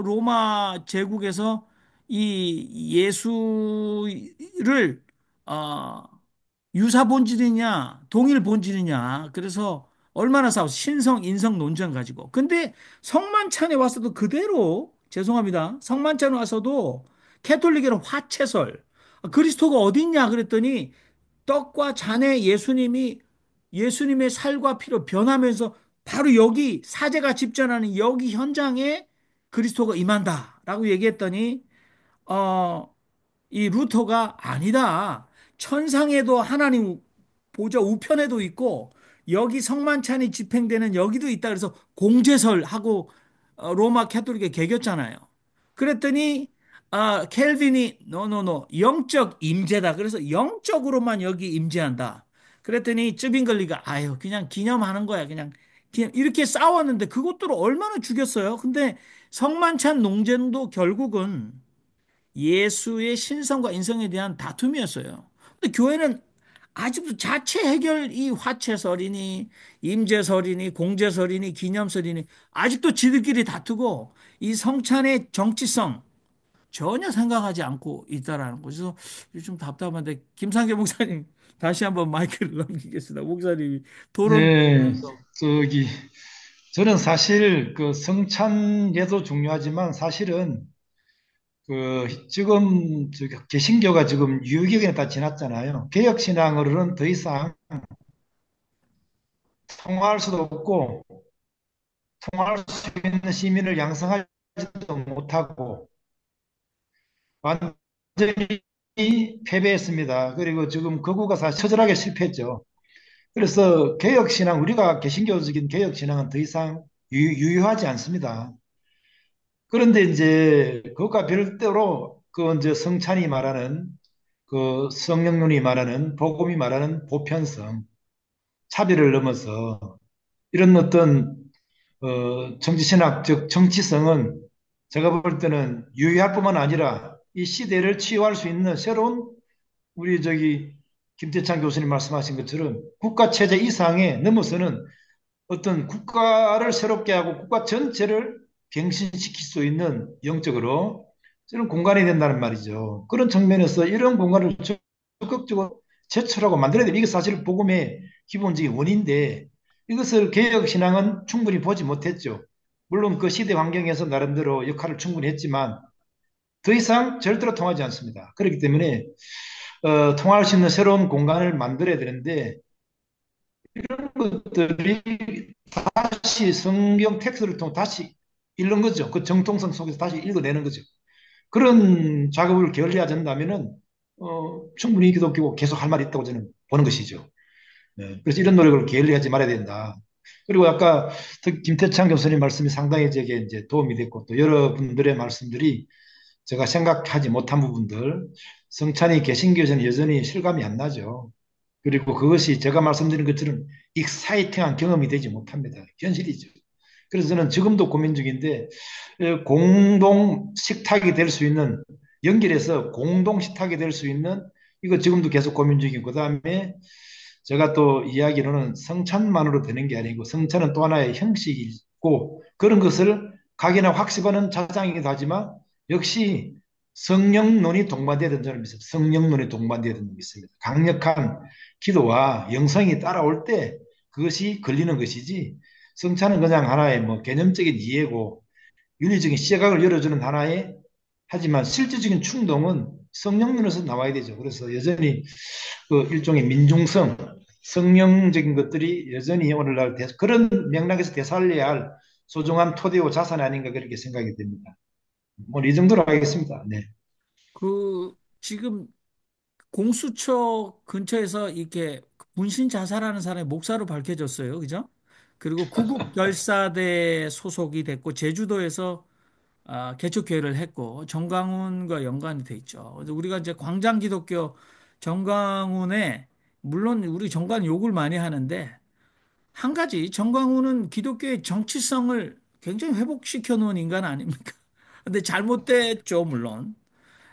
로마 제국에서 이 예수를 어, 유사 본질이냐 동일 본질이냐 그래서 얼마나 싸웠어 신성 인성 논쟁 가지고 근데 성만찬에 와서도 그대로 죄송합니다 성만찬에 와서도 캐톨릭에는 화채설 그리스도가 어딨냐 그랬더니 떡과 잔에 예수님의 살과 피로 변하면서 바로 여기 사제가 집전하는 여기 현장에 그리스도가 임한다라고 얘기했더니 어, 이 루터가 아니다. 천상에도 하나님 보좌 우편에도 있고 여기 성만찬이 집행되는 여기도 있다. 그래서 공제설하고 로마 캐톨릭에 개겼잖아요. 그랬더니 켈빈이 노노노 영적 임재다. 그래서 영적으로만 여기 임재한다. 그랬더니 쯔빙글리가 아유 그냥 기념하는 거야. 그냥 이렇게 싸웠는데 그것들을 얼마나 죽였어요. 근데 성만찬 논쟁도 결국은 예수의 신성과 인성에 대한 다툼이었어요. 근데 교회는 아직도 자체 해결 이 화채설이니 임재설이니 공제설이니 기념설이니 아직도 지들끼리 다투고 이 성찬의 정치성 전혀 생각하지 않고 있다라는 거죠. 그래서 좀 답답한데 김상계 목사님 다시 한번 마이크를 넘기겠습니다. 목사님이 토론 네, 저기 저는 사실 그 성찬례도 중요하지만 사실은 그 지금 개신교가 지금 유교에 다 지났잖아요. 개혁 신앙으로는 더 이상 통할 수도 없고 통할 수 있는 시민을 양성하지도 못하고 완전히 패배했습니다. 그리고 지금 거구가 사실 처절하게 실패했죠. 그래서 개혁신앙, 우리가 개신교적인 개혁신앙은 더 이상 유효하지 않습니다. 그런데 이제 그것과 별도로 그 이제 성찬이 말하는 그 성령론이 말하는 복음이 말하는 보편성, 차별을 넘어서 이런 어떤 정치신학적 정치성은 제가 볼 때는 유효할 뿐만 아니라 이 시대를 치유할 수 있는 새로운 우리 김태찬 교수님 말씀하신 것처럼 국가 체제 이상에 넘어서는 어떤 국가를 새롭게 하고 국가 전체를 갱신시킬 수 있는 영적으로 저런 공간이 된다는 말이죠. 그런 측면에서 이런 공간을 적극적으로 제출하고 만들어야 돼. 이게 사실 복음의 기본적인 원인데 이것을 개혁신앙은 충분히 보지 못했죠. 물론 그 시대 환경에서 나름대로 역할을 충분히 했지만 더 이상 절대로 통하지 않습니다. 그렇기 때문에 통할 수 있는 새로운 공간을 만들어야 되는데 이런 것들이 다시 성경 텍스트를 통해 다시 읽는 거죠. 그 정통성 속에서 다시 읽어내는 거죠. 그런 작업을 게을리하자면은 충분히 기독교고 계속 할 말이 있다고 저는 보는 것이죠. 네, 그래서 이런 노력을 게을리하지 말아야 된다. 그리고 아까 특히 김태창 교수님 말씀이 상당히 제게 이제 도움이 됐고 또 여러분들의 말씀들이 제가 생각하지 못한 부분들 성찬이 개신교에서는 여전히 실감이 안 나죠. 그리고 그것이 제가 말씀드린 것처럼 익사이팅한 경험이 되지 못합니다. 현실이죠. 그래서 저는 지금도 고민 중인데 공동 식탁이 될 수 있는 연결해서 공동 식탁이 될 수 있는 이거 지금도 계속 고민 중이고 그다음에 제가 또 이야기로는 성찬만으로 되는 게 아니고 성찬은 또 하나의 형식이고 그런 것을 각이나 확신하는 자장이기도 하지만 역시 성령론이 동반되어야 된다는 믿습니다. 성령론이 동반되어야 된다는 믿습니다. 강력한 기도와 영성이 따라올 때 그것이 걸리는 것이지 성찬은 그냥 하나의 뭐 개념적인 이해고 윤리적인 시각을 열어주는 하나의 하지만 실질적인 충동은 성령론에서 나와야 되죠. 그래서 여전히 그 일종의 민중성, 성령적인 것들이 여전히 오늘날 그런 맥락에서 되살려야 할 소중한 토대오 자산 아닌가 그렇게 생각이 됩니다. 뭐 이 정도로 하겠습니다. 네. 지금 공수처 근처에서 이렇게 분신 자살하는 사람이 목사로 밝혀졌어요. 그죠? 그리고 구국 결사대 소속이 됐고 제주도에서 개척교회를 했고 정강훈과 연관이 돼 있죠. 그래서 우리가 이제 광장 기독교 정강훈의 물론 우리 정관 욕을 많이 하는데 한 가지 정광훈은 기독교의 정치성을 굉장히 회복시켜 놓은 인간 아닙니까? 근데 잘못됐죠, 물론.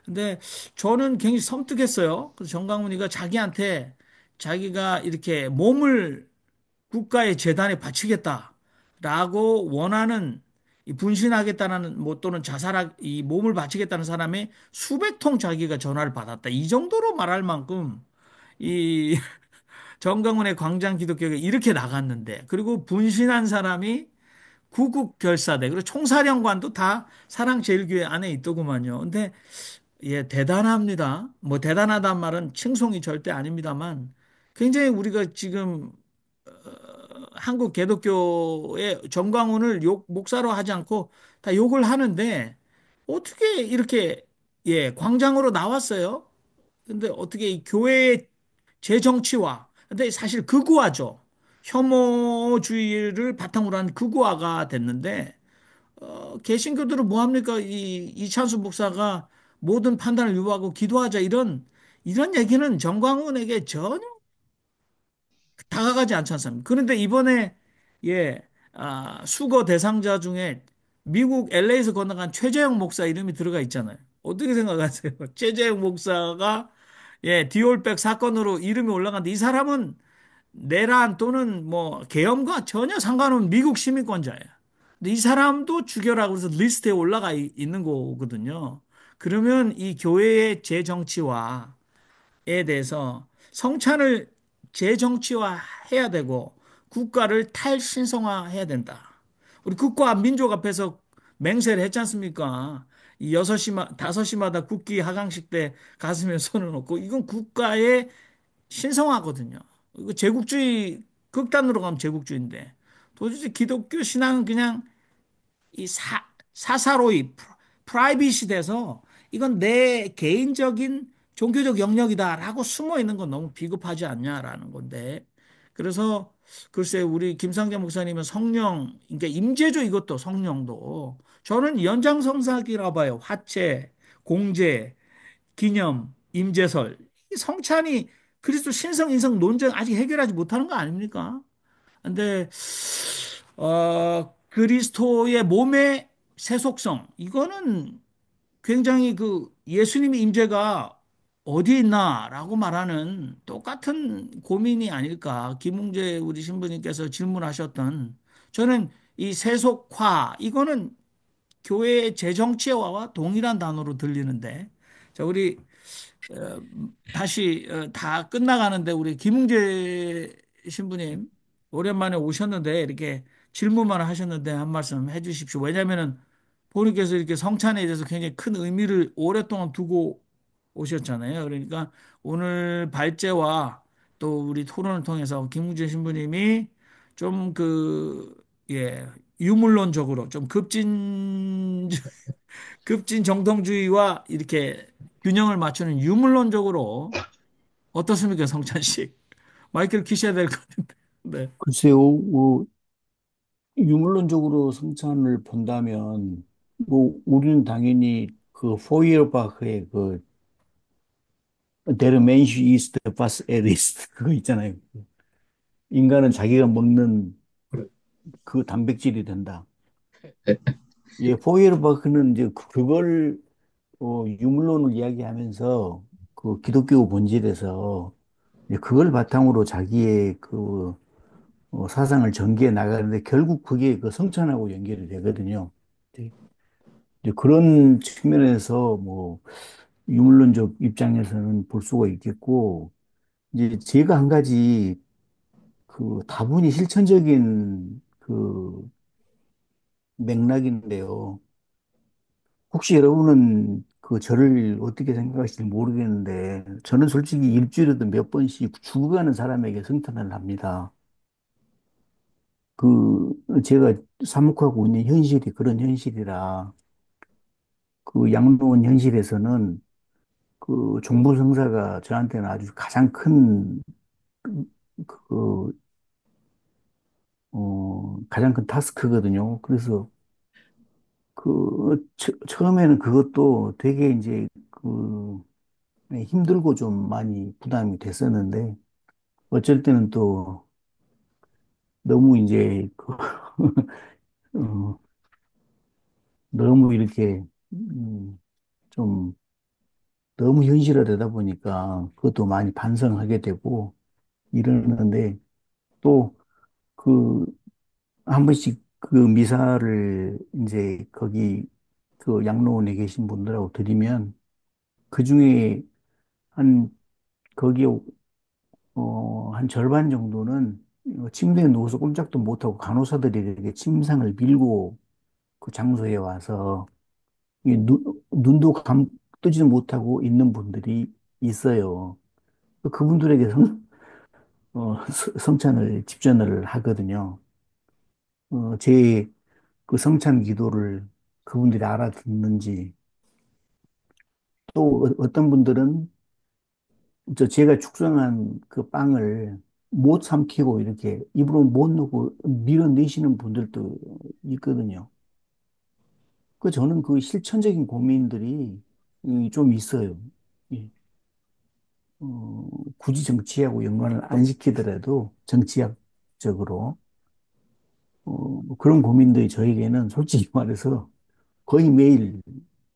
근데 저는 굉장히 섬뜩했어요. 그래서 정광훈이가 자기한테 자기가 이렇게 몸을 국가의 재단에 바치겠다라고 원하는 이 분신하겠다는 뭐 또는 이 몸을 바치겠다는 사람의 수백 통 자기가 전화를 받았다. 이 정도로 말할 만큼 이 정강훈의 광장 기독교가 이렇게 나갔는데 그리고 분신한 사람이 구국결사대 그리고 총사령관도 다 사랑제일교회 안에 있더구만요. 근데 예 대단합니다. 뭐 대단하단 말은 칭송이 절대 아닙니다만 굉장히 우리가 지금 한국 개독교의 정광훈을 목사로 하지 않고 다 욕을 하는데 어떻게 이렇게 예 광장으로 나왔어요? 근데 어떻게 이 교회의 재정치화, 근데 사실 극우화죠. 혐오주의를 바탕으로 한 극우화가 됐는데, 개신교들은 뭐합니까? 이찬수 목사가 모든 판단을 유보하고 기도하자 이런 얘기는 정광훈에게 전혀 다가가지 않지 않습니까? 그런데 이번에, 예, 수거 대상자 중에 미국 LA에서 건너간 최재형 목사 이름이 들어가 있잖아요. 어떻게 생각하세요? 최재형 목사가 예, 디올백 사건으로 이름이 올라갔는데 이 사람은 내란 또는 뭐 계엄과 전혀 상관없는 미국 시민권자예요. 근데 이 사람도 죽여라고 해서 리스트에 올라가 있는 거거든요. 그러면 이 교회의 재정치화에 대해서 성찬을 재정치화해야 되고 국가를 탈신성화해야 된다. 우리 국가 민족 앞에서 맹세를 했지 않습니까? 이 5시마다 국기 하강식 때 가슴에 손을 얹고 이건 국가의 신성화거든요. 이거 제국주의 극단으로 가면 제국주의인데 도대체 기독교 신앙은 그냥 이 사사로이 프라이빗이 돼서 이건 내 개인적인 종교적 영역이다라고 숨어 있는 건 너무 비겁하지 않냐라는 건데 그래서 글쎄 우리 김상재 목사님은 성령 그러니까 임재죠 이것도 성령도 저는 연장성사기라 봐요. 화채, 공제, 기념, 임재설 이 성찬이 그리스도 신성 인성 논쟁 아직 해결하지 못하는 거 아닙니까? 근데 그리스도의 몸의 세속성 이거는 굉장히 그 예수님의 임재가 어디 있나라고 말하는 똑같은 고민이 아닐까. 김웅재 우리 신부님께서 질문하셨던 저는 이 세속화 이거는 교회의 재정치화와 동일한 단어로 들리는데, 자, 우리 어, 다시 다 끝나가는데 우리 김웅재 신부님 오랜만에 오셨는데 이렇게 질문만 하셨는데 한 말씀 해주십시오. 왜냐하면은 본인께서 이렇게 성찬에 대해서 굉장히 큰 의미를 오랫동안 두고 오셨잖아요. 그러니까 오늘 발제와 또 우리 토론을 통해서 김웅재 신부님이 좀 예, 유물론적으로 좀 급진 정통주의와 이렇게 균형을 맞추는 유물론적으로 어떻습니까, 성찬 씨? 마이크를 키셔야 될 것 같은데. 네. 글쎄요, 유물론적으로 성찬을 본다면, 우리는 당연히 그 포이에르바흐의 그 Der Mensch ist was er ist 그거 있잖아요. 인간은 자기가 먹는 그 단백질이 된다. 예, 포이에르바흐는 이제 그걸 유물론을 이야기하면서 그 기독교 본질에서 이제 그걸 바탕으로 자기의 그 사상을 전개해 나가는데 결국 그게 그 성찬하고 연결이 되거든요. 네. 이제 그런 측면에서 뭐 유물론적 입장에서는 볼 수가 있겠고 이제 제가 한 가지 그 다분히 실천적인 그 맥락인데요. 혹시 여러분은 그 저를 어떻게 생각하실지 모르겠는데 저는 솔직히 일주일에도 몇 번씩 죽어가는 사람에게 성탄을 합니다. 제가 사목하고 있는 현실이 그런 현실이라 그 양로원 현실에서는 그 종부성사가 저한테는 아주 가장 큰 그, 가장 큰 타스크거든요. 그래서 처음에는 그것도 되게 이제 힘들고 좀 많이 부담이 됐었는데 어쩔 때는 또 너무 이제 어, 너무 이렇게 좀 너무 현실화되다 보니까 그것도 많이 반성하게 되고 이러는데 또 그 한 번씩 그 미사를 이제 거기 그 양로원에 계신 분들하고 드리면 그 중에 한 거기에 한 절반 정도는 침대에 누워서 꼼짝도 못하고 간호사들이 이렇게 침상을 밀고 그 장소에 와서 눈도 뜨지도 못하고 있는 분들이 있어요. 그분들에게 성찬을 집전을 하거든요. 제 그 성찬 기도를 그분들이 알아듣는지 또 어떤 분들은 제가 축성한 그 빵을 못 삼키고 이렇게 입으로 못 넣고 밀어내시는 분들도 있거든요. 저는 그 실천적인 고민들이 좀 있어요. 예. 굳이 정치하고 연관을 안 시키더라도 정치학적으로 뭐 그런 고민들이 저에게는 솔직히 말해서 거의 매일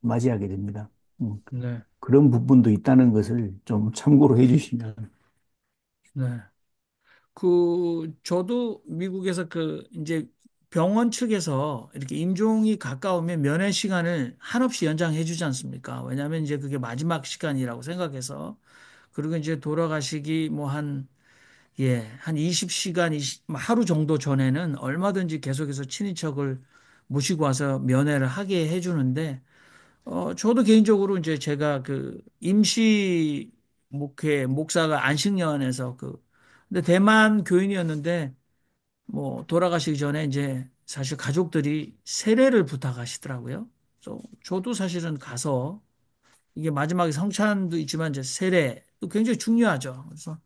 맞이하게 됩니다. 음, 네. 그런 부분도 있다는 것을 좀 참고로 해주시면. 네. 저도 미국에서 이제 병원 측에서 이렇게 임종이 가까우면 면회 시간을 한없이 연장해 주지 않습니까? 왜냐하면 이제 그게 마지막 시간이라고 생각해서. 그리고 이제 돌아가시기 한 20시간, 하루 정도 전에는 얼마든지 계속해서 친인척을 모시고 와서 면회를 하게 해주는데, 저도 개인적으로 이제 제가 임시 목사가 안식년에서 근데 대만 교인이었는데, 뭐, 돌아가시기 전에 이제 사실 가족들이 세례를 부탁하시더라고요. 그래서 저도 사실은 가서 이게 마지막에 성찬도 있지만 이제 세례도 굉장히 중요하죠. 그래서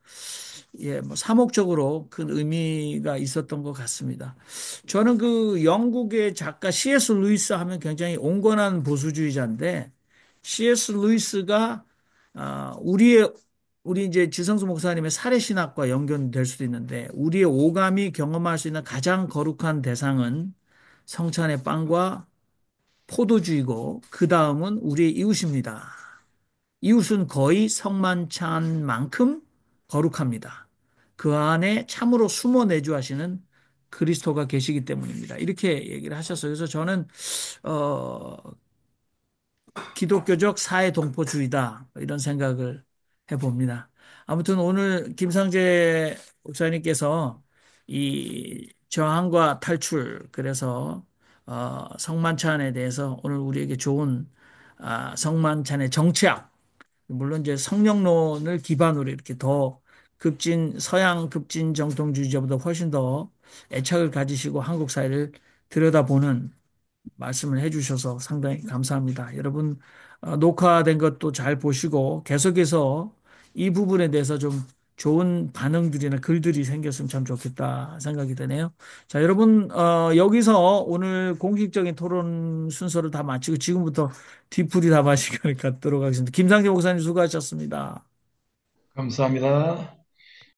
뭐 사목적으로 큰 의미가 있었던 것 같습니다. 저는 영국의 작가 C.S. 루이스 하면 굉장히 온건한 보수주의자인데 C.S. 루이스가 우리 이제 지성수 목사님의 사례 신학과 연결될 수도 있는데 우리의 오감이 경험할 수 있는 가장 거룩한 대상은 성찬의 빵과 포도주이고 그 다음은 우리의 이웃입니다. 이웃은 거의 성만찬만큼 거룩합니다. 그 안에 참으로 숨어 내주하시는 그리스도가 계시기 때문입니다. 이렇게 얘기를 하셨어요. 그래서 저는 어, 기독교적 사회 동포주의다 이런 생각을 해봅니다. 아무튼 오늘 김상재 목사님께서 이 저항과 탈출 그래서 성만찬에 대해서 오늘 우리에게 좋은 성만찬의 정치학 물론 이제 성령론을 기반으로 이렇게 더 급진 서양 급진 정통주의자보다 훨씬 더 애착을 가지시고 한국 사회를 들여다보는 말씀을 해주셔서 상당히 감사합니다. 여러분 녹화된 것도 잘 보시고 계속해서 이 부분에 대해서 좀 좋은 반응들이나 글들이 생겼으면 참 좋겠다 생각이 드네요. 자, 여러분 여기서 오늘 공식적인 토론 순서를 다 마치고 지금부터 뒤풀이 담아 시간을 갖도록 하겠습니다. 김상재 목사님 수고하셨습니다. 감사합니다.